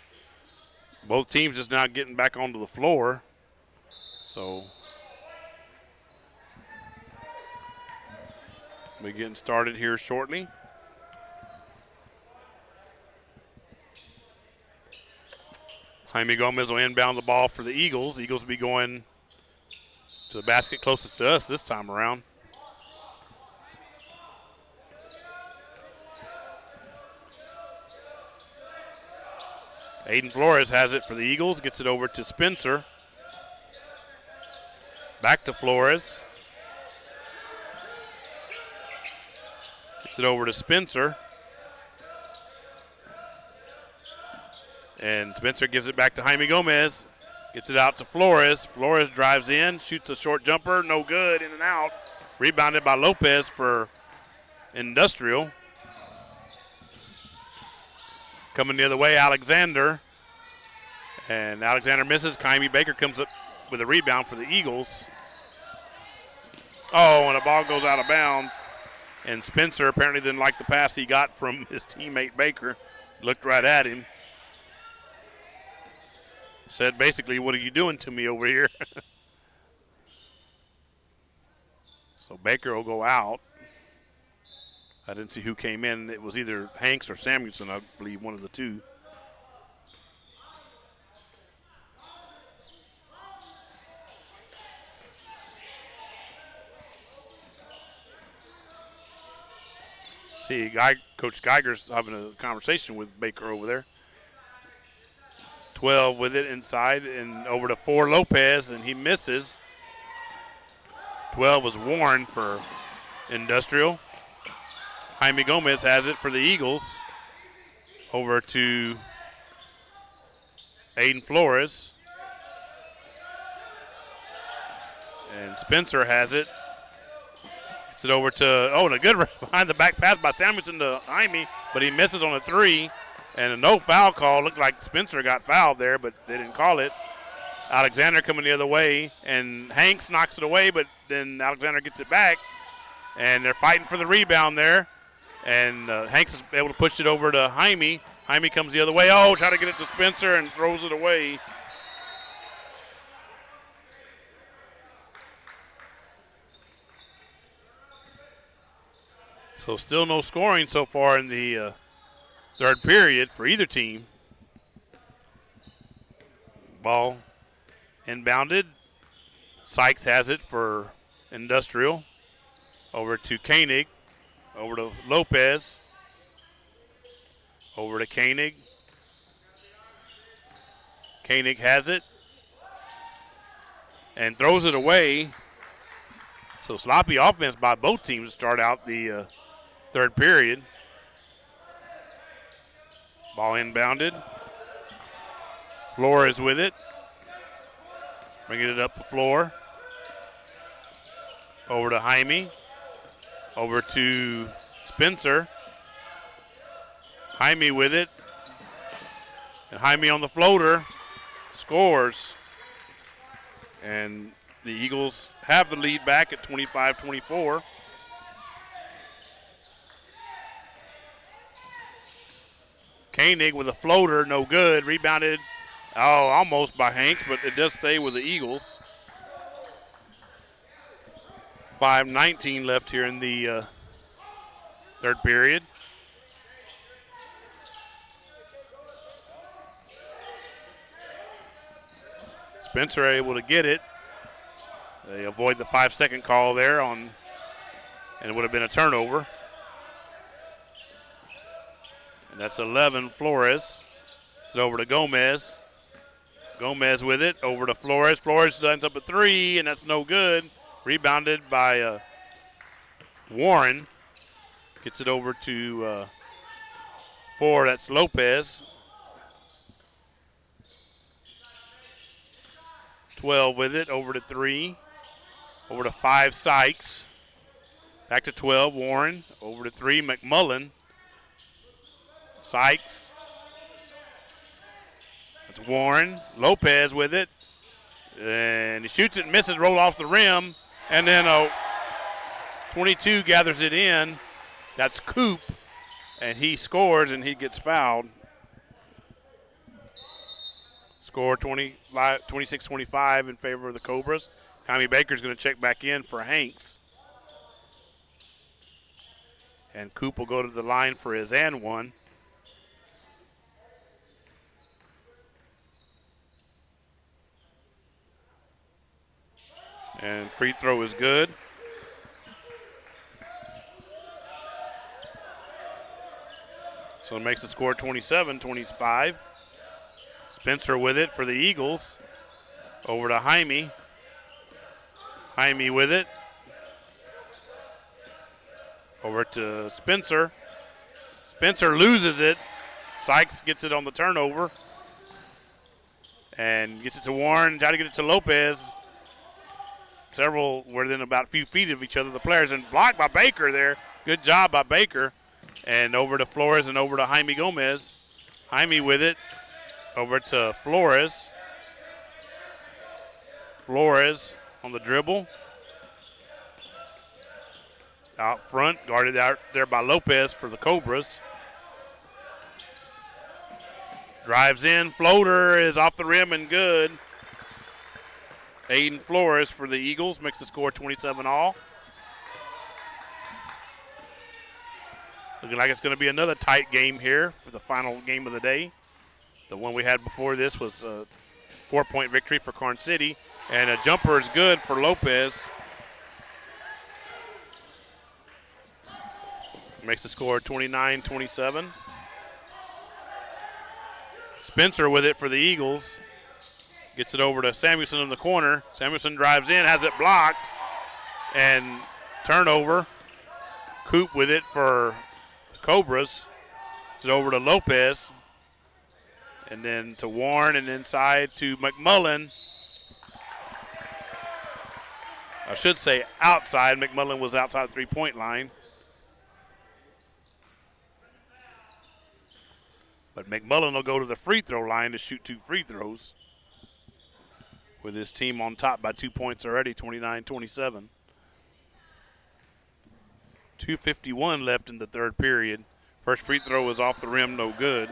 Both teams just now getting back onto the floor. So we're getting started here shortly. Jaime Gomez will inbound the ball for the Eagles. Eagles will be going to the basket closest to us this time around. Aiden Flores has it for the Eagles, gets it over to Spencer. Back to Flores. Gets it over to Spencer. And Spencer gives it back to Jaime Gomez. Gets it out to Flores. Flores drives in, shoots a short jumper, no good, in and out. Rebounded by Lopez for Industrial. Coming the other way, Alexander. And Alexander misses. Kyrie Baker comes up with a rebound for the Eagles. Oh, and the ball goes out of bounds. And Spencer apparently didn't like the pass he got from his teammate Baker. Looked right at him. Said basically, what are you doing to me over here? So Baker will go out. I didn't see who came in. It was either Hanks or Samuelson, I believe, one of the two. See, Coach Geiger's having a conversation with Baker over there. 12 with it inside and over to 4 Lopez, and he misses. 12 was Warren for Industrial. Jaime Gomez has it for the Eagles. Over to Aiden Flores. And Spencer has it. Gets it over to, and a good behind the back pass by Samuelson to Jaime, but he misses on a 3. And a no foul call. Looked like Spencer got fouled there, but they didn't call it. Alexander coming the other way, and Hanks knocks it away, but then Alexander gets it back. And they're fighting for the rebound there. And Hanks is able to push it over to Jaime. Jaime comes the other way. Oh, try to get it to Spencer and throws it away. So still no scoring so far in the third period for either team. Ball inbounded. Sykes has it for Industrial. Over to Koenig. Over to Lopez. Over to Koenig. Koenig has it. And throws it away. So sloppy offense by both teams to start out the third period. Ball inbounded. Flores with it. Bringing it up the floor. Over to Jaime. Over to Spencer. Jaime with it. And Jaime on the floater. Scores. And the Eagles have the lead back at 25-24. Koenig with a floater, no good. Rebounded, almost by Hanks, but it does stay with the Eagles. 5:19 left here in the third period. Spencer able to get it. They avoid the 5-second call there and it would have been a turnover. And that's 11, Flores. It's over to Gomez. Gomez with it, over to Flores. Flores ends up at 3, and that's no good. Rebounded by Warren. Gets it over to 4, that's Lopez. 12 with it, over to 3. Over to 5, Sykes. Back to 12, Warren. Over to 3, McMullen. Sykes. That's Warren. Lopez with it. And he shoots it and misses, roll off the rim. And then 22 gathers it in. That's Coop, and he scores and he gets fouled. Score 26-25 in favor of the Cobras. Tommy Baker's going to check back in for Hanks. And Coop will go to the line for his and one. And free throw is good. So it makes the score 27-25. Spencer with it for the Eagles. Over to Jaime. Jaime with it. Over to Spencer. Spencer loses it. Sykes gets it on the turnover. And gets it to Warren. Try to get it to Lopez. Several were within about a few feet of each other, the players. And blocked by Baker there. Good job by Baker. And over to Flores and over to Jaime Gomez. Jaime with it. Over to Flores. Flores on the dribble. Out front, guarded out there by Lopez for the Cobras. Drives in, floater is off the rim and good. Aiden Flores for the Eagles makes the score 27-all. Looking like it's going to be another tight game here for the final game of the day. The one we had before this was a 4-point victory for Karn City. And a jumper is good for Lopez. Makes the score 29-27. Spencer with it for the Eagles. Gets it over to Samuelson in the corner. Samuelson drives in, has it blocked. And turnover. Coop with it for the Cobras. Gets it over to Lopez. And then to Warren and inside to McMullen. I should say outside. McMullen was outside the three-point line. But McMullen will go to the free throw line to shoot 2 free throws. With his team on top by 2 points already, 29-27. 2:51 left in the third period. First free throw was off the rim, no good.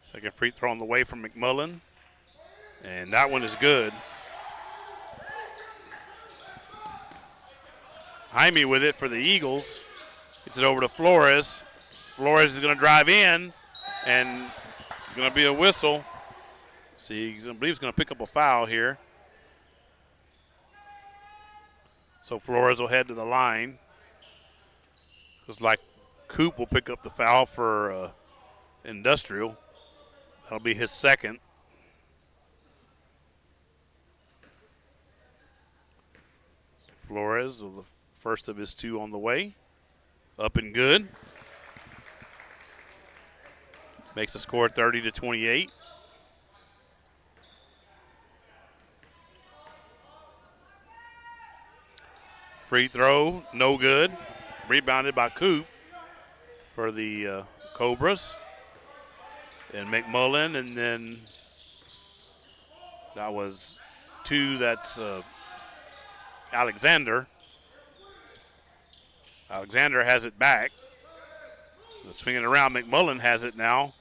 Second free throw on the way from McMullen. And that one is good. Jaime with it for the Eagles. Gets it over to Flores. Flores is going to drive in, and going to be a whistle. See, I believe he's going to pick up a foul here. So Flores will head to the line. Looks like Coop will pick up the foul for Industrial. That'll be his second. Flores with the first of his 2 on the way. Up and good. Makes the score 30-28. Free throw, no good. Rebounded by Coop for the Cobras. And McMullen, and then that was 2, that's Alexander. Alexander has it back. Swinging around, McMullen has it now.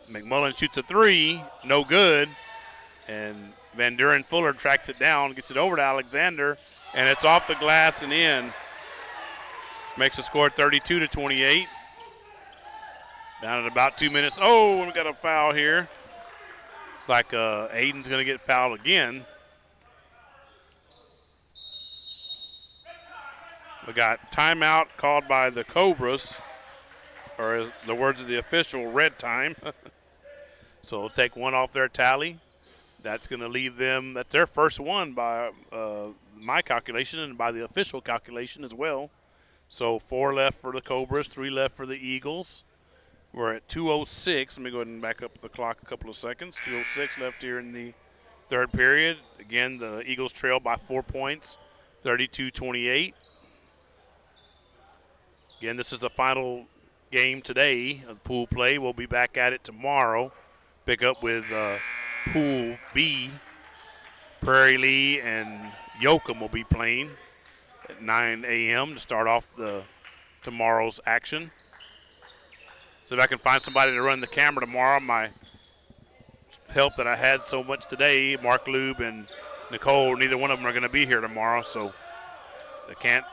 McMullen shoots a 3, no good. And Van Duren Fuller tracks it down, gets it over to Alexander, and it's off the glass and in. Makes the score 32-28. Down at about 2 minutes. Oh, we got a foul here. It's like Aiden's going to get fouled again. We got timeout called by the Cobras, or in the words of the official, red time. So we'll take one off their tally. That's going to leave them, that's their first one by my calculation and by the official calculation as well. So 4 left for the Cobras, 3 left for the Eagles. We're at 2:06. Let me go ahead and back up the clock a couple of seconds. 2:06 left here in the third period. Again, the Eagles trail by 4 points, 32-28. Again, this is the final game today of pool play. We'll be back at it tomorrow. Pick up with Pool B. Prairie Lee and Yoakum will be playing at 9 a.m. to start off tomorrow's action. So if I can find somebody to run the camera tomorrow, my help that I had so much today, Mark Lube and Nicole, neither one of them are going to be here tomorrow, so I can't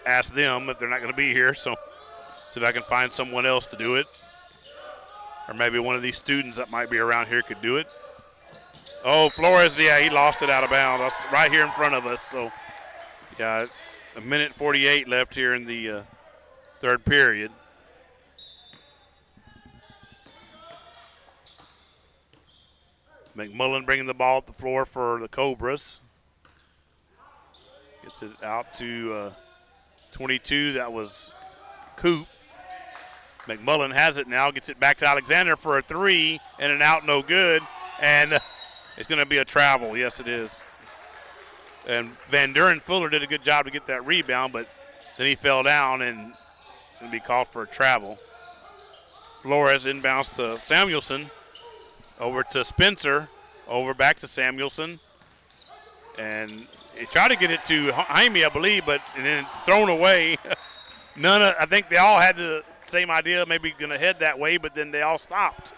ask them if they're not going to be here. So see if I can find someone else to do it. Or maybe one of these students that might be around here could do it. Oh, Flores, yeah, he lost it out of bounds. That's right here in front of us. So, yeah, a minute 48 left here in the third period. McMullen bringing the ball up the floor for the Cobras. Gets it out to 22. That was Coop. McMullen has it now. Gets it back to Alexander for a three. And an out, no good. And it's going to be a travel. Yes, it is. And Van Duren Fuller did a good job to get that rebound, but then he fell down, and it's going to be called for a travel. Flores inbounds to Samuelson. Over to Spencer. Over back to Samuelson. And he tried to get it to Jaime, I believe, but and then thrown away. I think they all had the same idea, maybe going to head that way, but then they all stopped.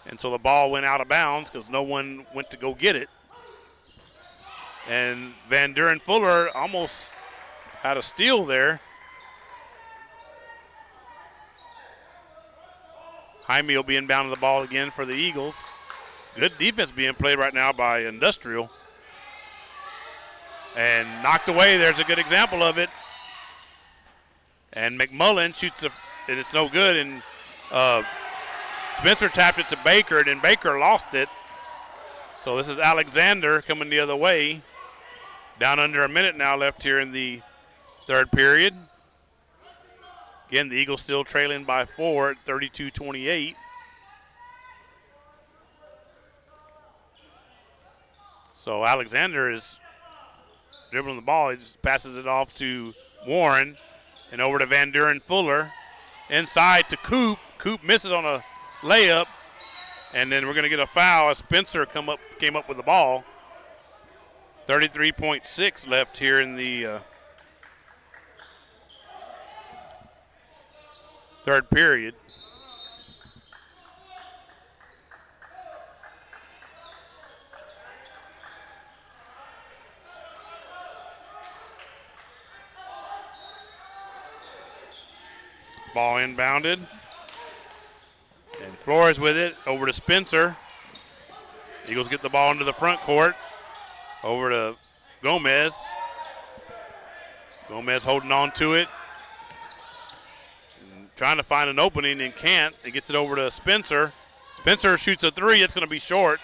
And so the ball went out of bounds because no one went to go get it. And Van Duren Fuller almost had a steal there. Jaime will be inbounding the ball again for the Eagles. Good defense being played right now by Industrial. And knocked away. There's a good example of it. And McMullen shoots and it's no good. And Spencer tapped it to Baker, and then Baker lost it. So this is Alexander coming the other way. Down under a minute now left here in the third period. Again, the Eagles still trailing by 4 at 32-28. So Alexander is dribbling the ball. He just passes it off to Warren and over to Van Duren Fuller. Inside to Coop. Coop misses on a layup, and then we're going to get a foul as Spencer came up with the ball. 33.6 left here in the third period. Ball inbounded. And Flores with it, over to Spencer. Eagles get the ball into the front court. Over to Gomez. Gomez holding on to it. And trying to find an opening and can't. He gets it over to Spencer. Spencer shoots a three. It's going to be short.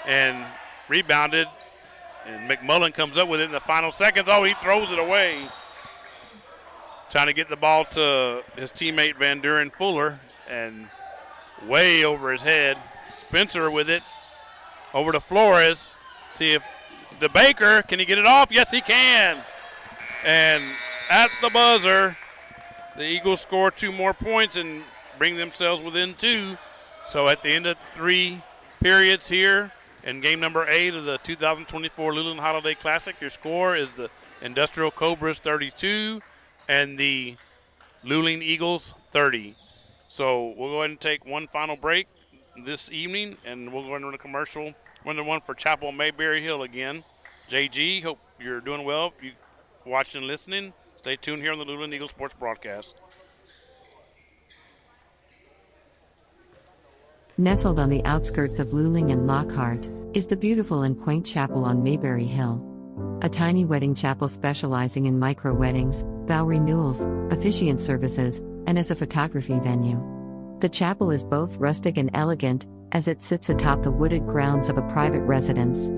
And rebounded. And McMullen comes up with it in the final seconds. Oh, he throws it away. Trying to get the ball to his teammate Van Duren Fuller. And way over his head. Spencer with it. Over to Flores. See if the Baker, can he get it off? Yes, he can. And at the buzzer, the Eagles score 2 more points and bring themselves within 2. So at the end of 3 periods here in game number 8 of the 2024 Luling Holiday Classic, your score is the Industrial Cobras 32 and the Luling Eagles 30. So we'll go ahead and take one final break this evening, and we'll go ahead and run a commercial. Run the one for Chapel Mayberry Hill again. JG, hope you're doing well. If you watching and listening, stay tuned here on the Luling Eagles Sports Broadcast. Nestled on the outskirts of Luling and Lockhart is the beautiful and quaint chapel on Mayberry Hill. A tiny wedding chapel specializing in micro-weddings, vow renewals, officiant services, and as a photography venue. The chapel is both rustic and elegant, as it sits atop the wooded grounds of a private residence.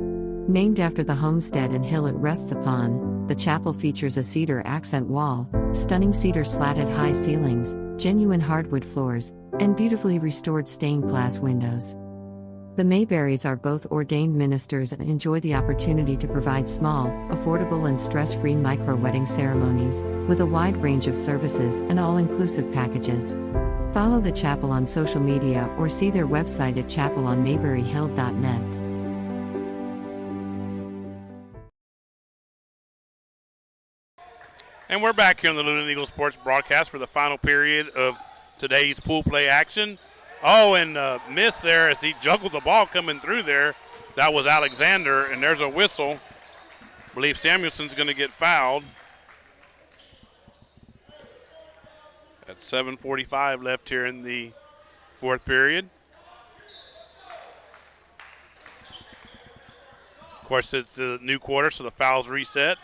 Named after the homestead and hill it rests upon, the chapel features a cedar accent wall, stunning cedar slatted high ceilings, genuine hardwood floors, and beautifully restored stained glass windows. The Mayberrys are both ordained ministers and enjoy the opportunity to provide small, affordable and stress-free micro-wedding ceremonies, with a wide range of services and all-inclusive packages. Follow the chapel on social media or see their website at chapelonmayberryhill.net. And we're back here on the Luling Eagles Sports broadcast for the final period of today's pool play action. Oh, and missed there as he juggled the ball coming through there. That was Alexander, and there's a whistle. I believe Samuelson's going to get fouled. At 7:45 left here in the fourth period. Of course, it's a new quarter, so the foul's reset.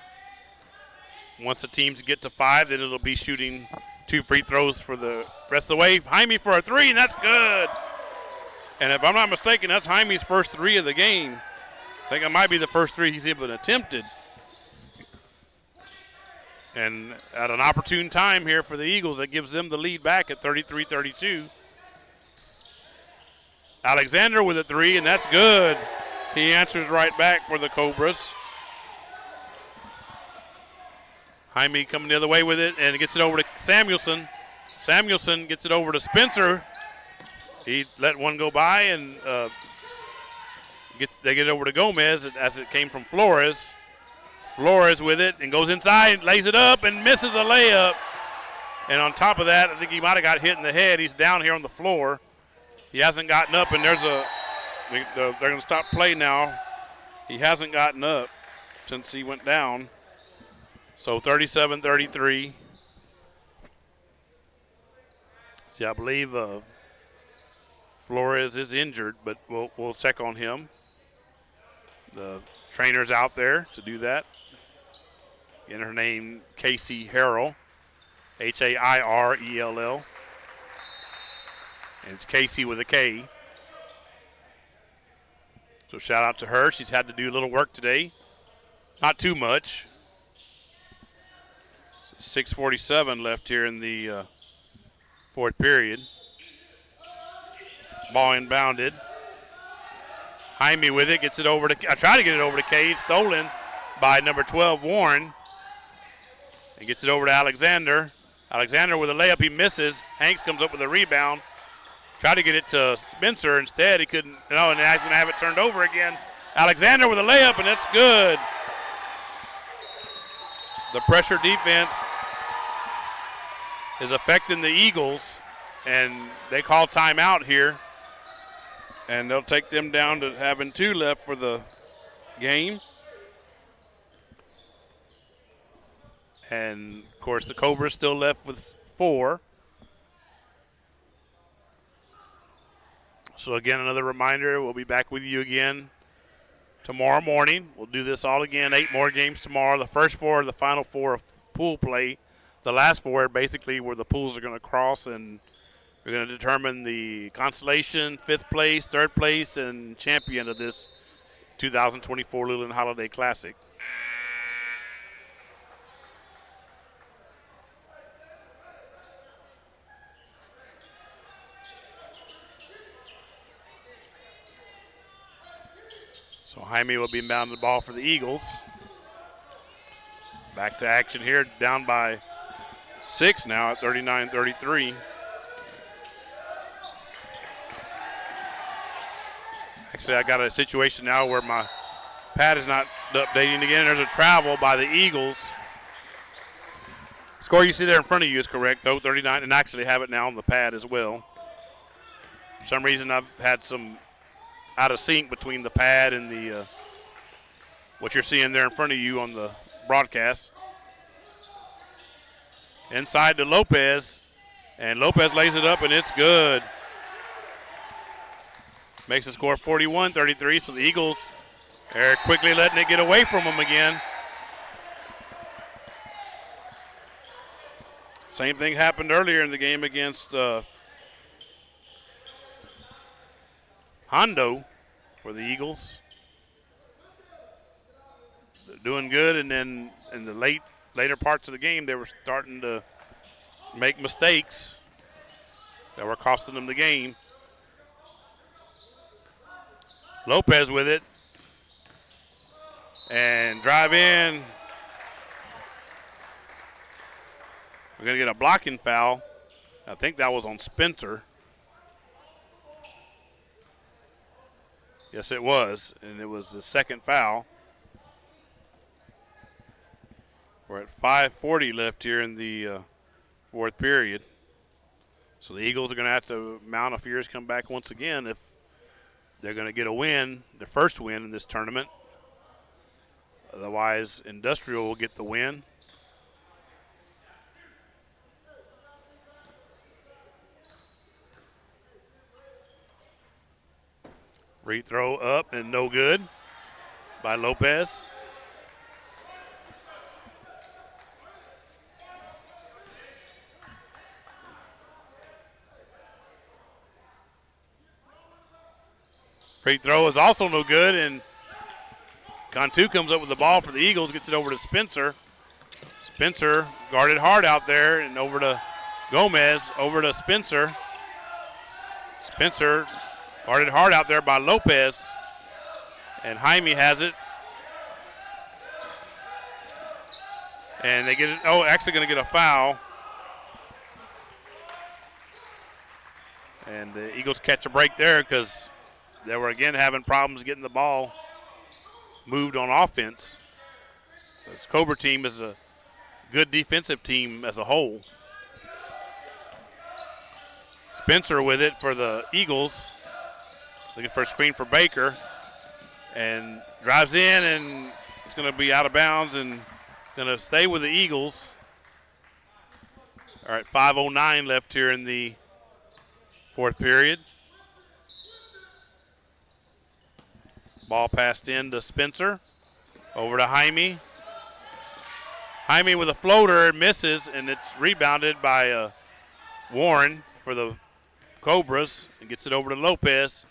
Once the teams get to 5, then it'll be shooting 2 free throws for the rest of the way. Jaime for a 3, and that's good. And if I'm not mistaken, that's Jaime's first 3 of the game. I think it might be the first 3 he's even attempted. And at an opportune time here for the Eagles, that gives them the lead back at 33-32. Alexander with a 3, and that's good. He answers right back for the Cobras. Jaime coming the other way with it and gets it over to Samuelson. Samuelson gets it over to Spencer. He let one go by, and they get it over to Gomez as it came from Flores. Flores with it and goes inside, lays it up, and misses a layup. And on top of that, I think he might have got hit in the head. He's down here on the floor. He hasn't gotten up, and they're going to stop play now. He hasn't gotten up since he went down. So 37-33. See, I believe Flores is injured, but we'll check on him. The trainer's out there to do that. And her name, Casey Harrell, Hairell. And it's Casey with a K. So shout out to her. She's had to do a little work today. Not too much. 6:47 left here in the fourth period. Ball inbounded. Jaime with it, gets it over to, I try to get it over to Cade, stolen by number 12, Warren. And gets it over to Alexander. Alexander with a layup, he misses. Hanks comes up with a rebound. Tried to get it to Spencer, instead he couldn't, and now he's going to have it turned over again. Alexander with a layup, and it's good. The pressure defense is affecting the Eagles, and they call timeout here. And they'll take them down to having 2 left for the game. And, of course, the Cobras still left with 4. So, again, another reminder, we'll be back with you again tomorrow morning. We'll do this all again, 8 more games tomorrow. The first 4 are the final 4 of pool play. The last 4 are basically where the pools are going to cross, and we're going to determine the consolation, 5th place, 3rd place, and champion of this 2024 Luling Holiday Classic. So Jaime will be inbound the ball for the Eagles. Back to action here, down by 6 now at 39-33. Actually, I got a situation now where my pad is not updating again. There's a travel by the Eagles. Score you see there in front of you is correct, though, 39, and actually have it now on the pad as well. For some reason, I've had some out of sync between the pad and the what you're seeing there in front of you on the broadcast. Inside to Lopez, and Lopez lays it up, and it's good. Makes the score 41-33, so the Eagles are quickly letting it get away from them again. Same thing happened earlier in the game against Hondo for the Eagles. They're doing good, and then in the later parts of the game, they were starting to make mistakes that were costing them the game. Lopez with it. And drive in. We're going to get a blocking foul. I think that was on Spencer. Yes, it was. And it was the second foul. We're at 5:40 left here in the fourth period. So the Eagles are going to have to mount a fierce comeback once again if they're going to get a win, their first win in this tournament. Otherwise, Industrial will get the win. Free throw up and no good by Lopez. Free throw is also no good, and Cantu comes up with the ball for the Eagles, gets it over to Spencer. Spencer guarded hard out there, and over to Gomez, over to Spencer. Spencer guarded hard out there by Lopez, and Jaime has it. And they get it, actually going to get a foul. And the Eagles catch a break there because they were again having problems getting the ball moved on offense. This Cobra team is a good defensive team as a whole. Spencer with it for the Eagles. Looking for a screen for Baker. And drives in, and it's going to be out of bounds and going to stay with the Eagles. All right, 5:09 left here in the fourth period. Ball passed in to Spencer. Over to Jaime. Jaime with a floater, misses, and it's rebounded by Warren for the Cobras and gets it over to Lopez.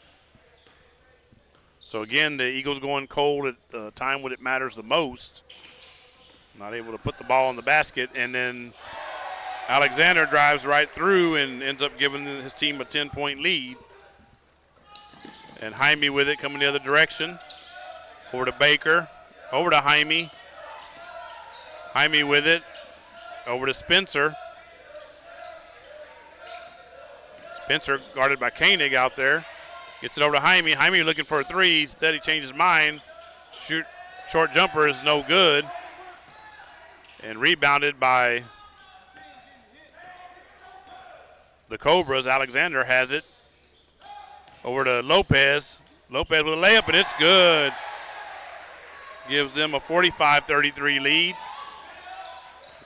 So again, the Eagles going cold at the time when it matters the most. Not able to put the ball in the basket, and then Alexander drives right through and ends up giving his team a 10-point lead. And Jaime with it coming the other direction. Over to Baker. Over to Jaime. Jaime with it. Over to Spencer. Spencer guarded by Koenig out there. Gets it over to Jaime. Jaime looking for a three. Instead he changed his mind. Short jumper is no good. And rebounded by the Cobras. Alexander has it. Over to Lopez. Lopez with a layup, and it's good. Gives them a 45-33 lead.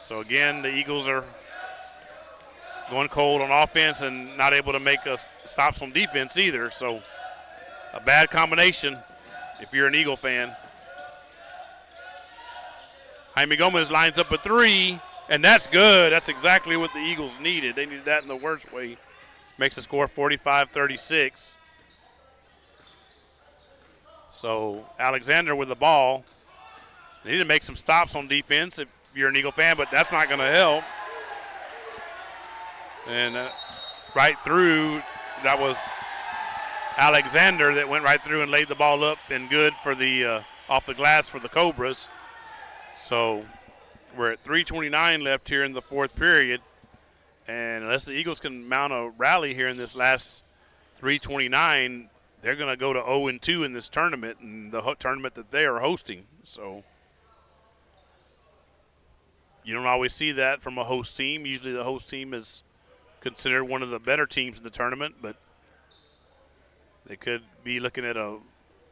So again, the Eagles are going cold on offense and not able to make us stops on defense either. So a bad combination if you're an Eagle fan. Jaime Gomez lines up a three, and that's good. That's exactly what the Eagles needed. They needed that in the worst way. Makes the score 45-36. So Alexander with the ball. They need to make some stops on defense if you're an Eagle fan, but that's not going to help. And right through, that was Alexander that went right through and laid the ball up and good for the off the glass for the Cobras. So we're at 3:29 left here in the fourth period. And unless the Eagles can mount a rally here in this last 3:29, they're going to go to 0-2 in this tournament, and the tournament that they are hosting. So you don't always see that from a host team. Usually the host team is considered one of the better teams in the tournament, but they could be looking at a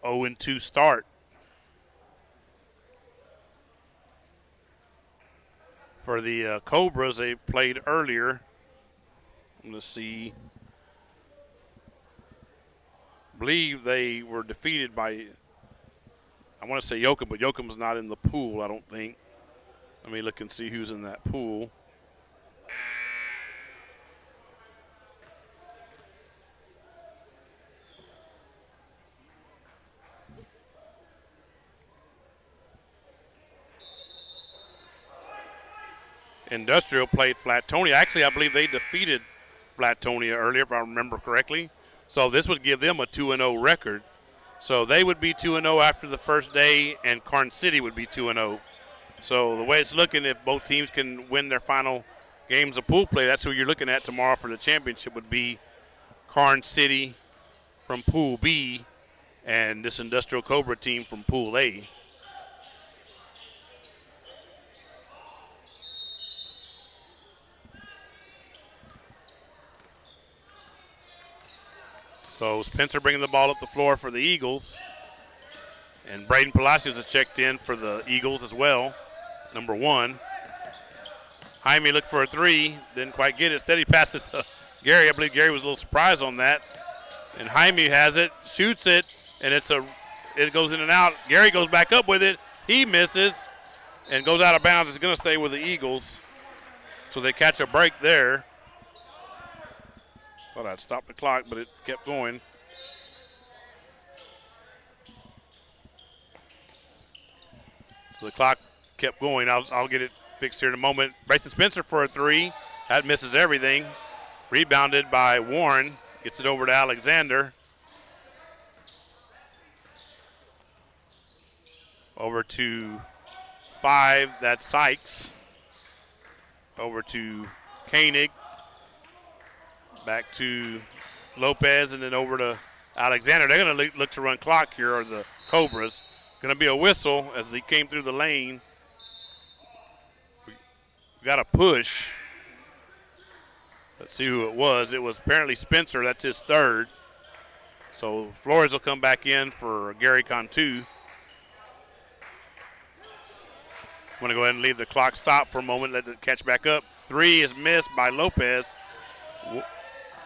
0-2 start. For the Cobras, they played earlier. I'm going to see. I believe they were defeated by, I want to say Yoakum, but Yoakum's not in the pool, I don't think. Let me look and see who's in that pool. Industrial played Flatonia. Actually, I believe they defeated Flatonia earlier, if I remember correctly. So this would give them a 2-0 record. So they would be 2-0 after the first day, and Karn City would be 2-0. So the way it's looking, if both teams can win their final games of pool play, that's who you're looking at tomorrow for the championship would be Karn City from Pool B and this Industrial Cobra team from Pool A. So Spencer bringing the ball up the floor for the Eagles. And Braden Palacios has checked in for the Eagles as well, number 1. Jaime looked for a 3, didn't quite get it. Instead he passed it to Gary. I believe Gary was a little surprised on that. And Jaime has it, shoots it, and it goes in and out. Gary goes back up with it. He misses and goes out of bounds. It's going to stay with the Eagles. So they catch a break there. Thought I'd stop the clock, but it kept going. So the clock kept going. I'll get it fixed here in a moment. Bryson Spencer for a 3. That misses everything. Rebounded by Warren. Gets it over to Alexander. Over to 5. That's Sykes. Over to Koenig. Back to Lopez, and then over to Alexander. They're going to look to run clock here, or the Cobras. Going to be a whistle as he came through the lane. We got a push. Let's see who it was. It was apparently Spencer. That's his 3rd. So Flores will come back in for Gary Cantu. I'm going to go ahead and leave the clock stop for a moment, let it catch back up. 3 is missed by Lopez.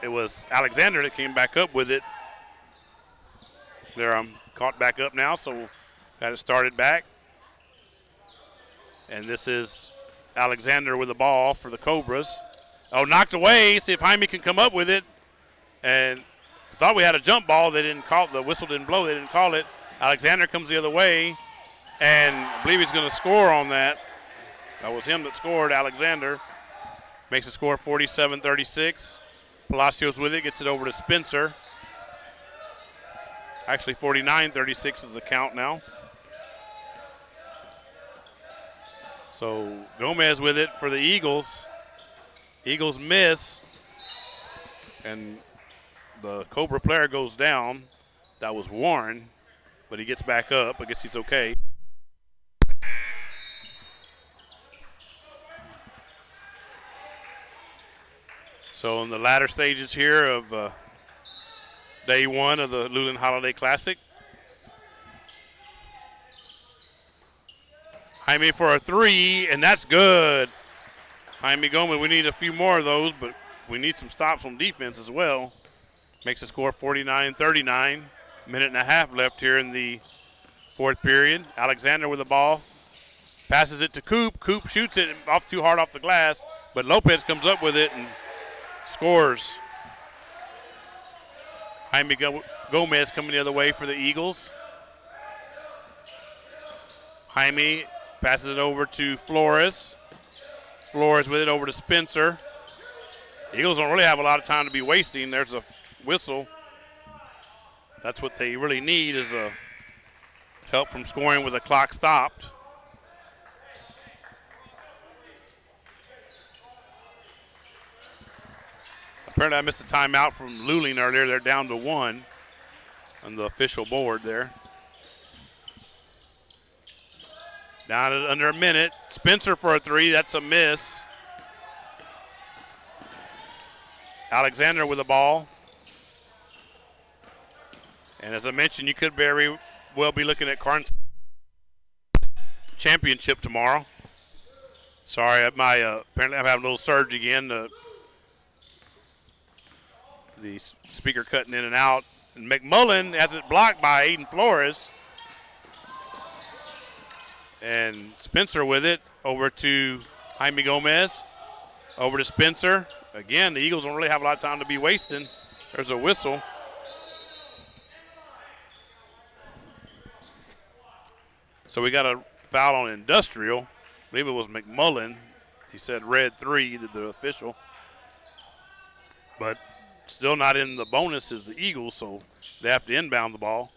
It was Alexander that came back up with it. There, I'm caught back up now, so got it started back. And this is Alexander with the ball for the Cobras. Oh, knocked away. See if Jaime can come up with it. And thought we had a jump ball. They didn't call it. The whistle didn't blow. They didn't call it. Alexander comes the other way. And I believe he's going to score on that. That was him that scored, Alexander. Makes the score 47-36. Palacios with it, gets it over to Spencer. Actually, 49-36 is the count now. So Gomez with it for the Eagles. Eagles miss, and the Cobra player goes down. That was Warren, but he gets back up. I guess he's okay. So in the latter stages here of day 1 of the Luling Holiday Classic. Jaime for a 3, and that's good. Jaime Gomez, we need a few more of those, but we need some stops on defense as well. Makes the score 49-39. Minute and a half left here in the 4th period. Alexander with the ball. Passes it to Coop. Coop shoots it off too hard off the glass, but Lopez comes up with it and scores. Jaime Gomez coming the other way for the Eagles. Jaime passes it over to Flores. Flores with it over to Spencer. The Eagles don't really have a lot of time to be wasting. There's a whistle. That's what they really need, is a help from scoring with the clock stopped. Apparently I missed a timeout from Luling earlier. They're down to 1 on the official board there. Down at under a minute. Spencer for a 3. That's a miss. Alexander with the ball. And as I mentioned, you could very well be looking at Karn's championship tomorrow. Sorry, apparently I'm having a little surge again. The speaker cutting in and out. And McMullen has it blocked by Aiden Flores. And Spencer with it over to Jaime Gomez. Over to Spencer. Again, the Eagles don't really have a lot of time to be wasting. There's a whistle. So we got a foul on Industrial. I believe it was McMullen. He said red 3, the official. But still not in the bonus is the Eagles, so they have to inbound the ball.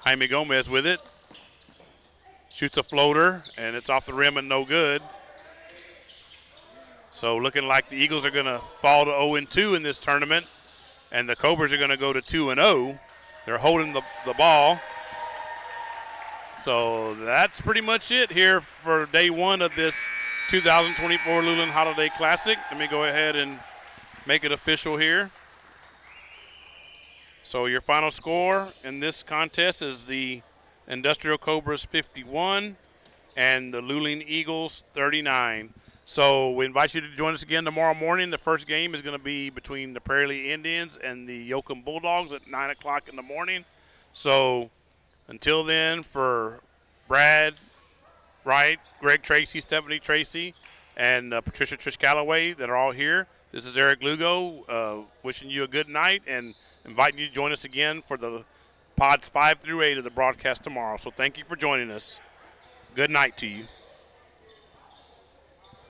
Jaime Gomez with it. Shoots a floater, and it's off the rim and no good. So looking like the Eagles are going to fall to 0-2 in this tournament, and the Cobras are going to go to 2-0. They're holding the ball. So that's pretty much it here for day one of this 2024 Luling Holiday Classic. Let me go ahead and make it official here. So your final score in this contest is the Industrial Cobras 51 and the Luling Eagles 39. So we invite you to join us again tomorrow morning. The first game is going to be between the Prairie Lea Indians and the Yoakum Bulldogs at 9 o'clock in the morning. So until then, for Brad Wright, Greg Tracy, Stephanie Tracy, and Patricia Trish Calloway that are all here, this is Eric Lugo wishing you a good night and inviting you to join us again for the pods 5 through 8 of the broadcast tomorrow. So thank you for joining us. Good night to you.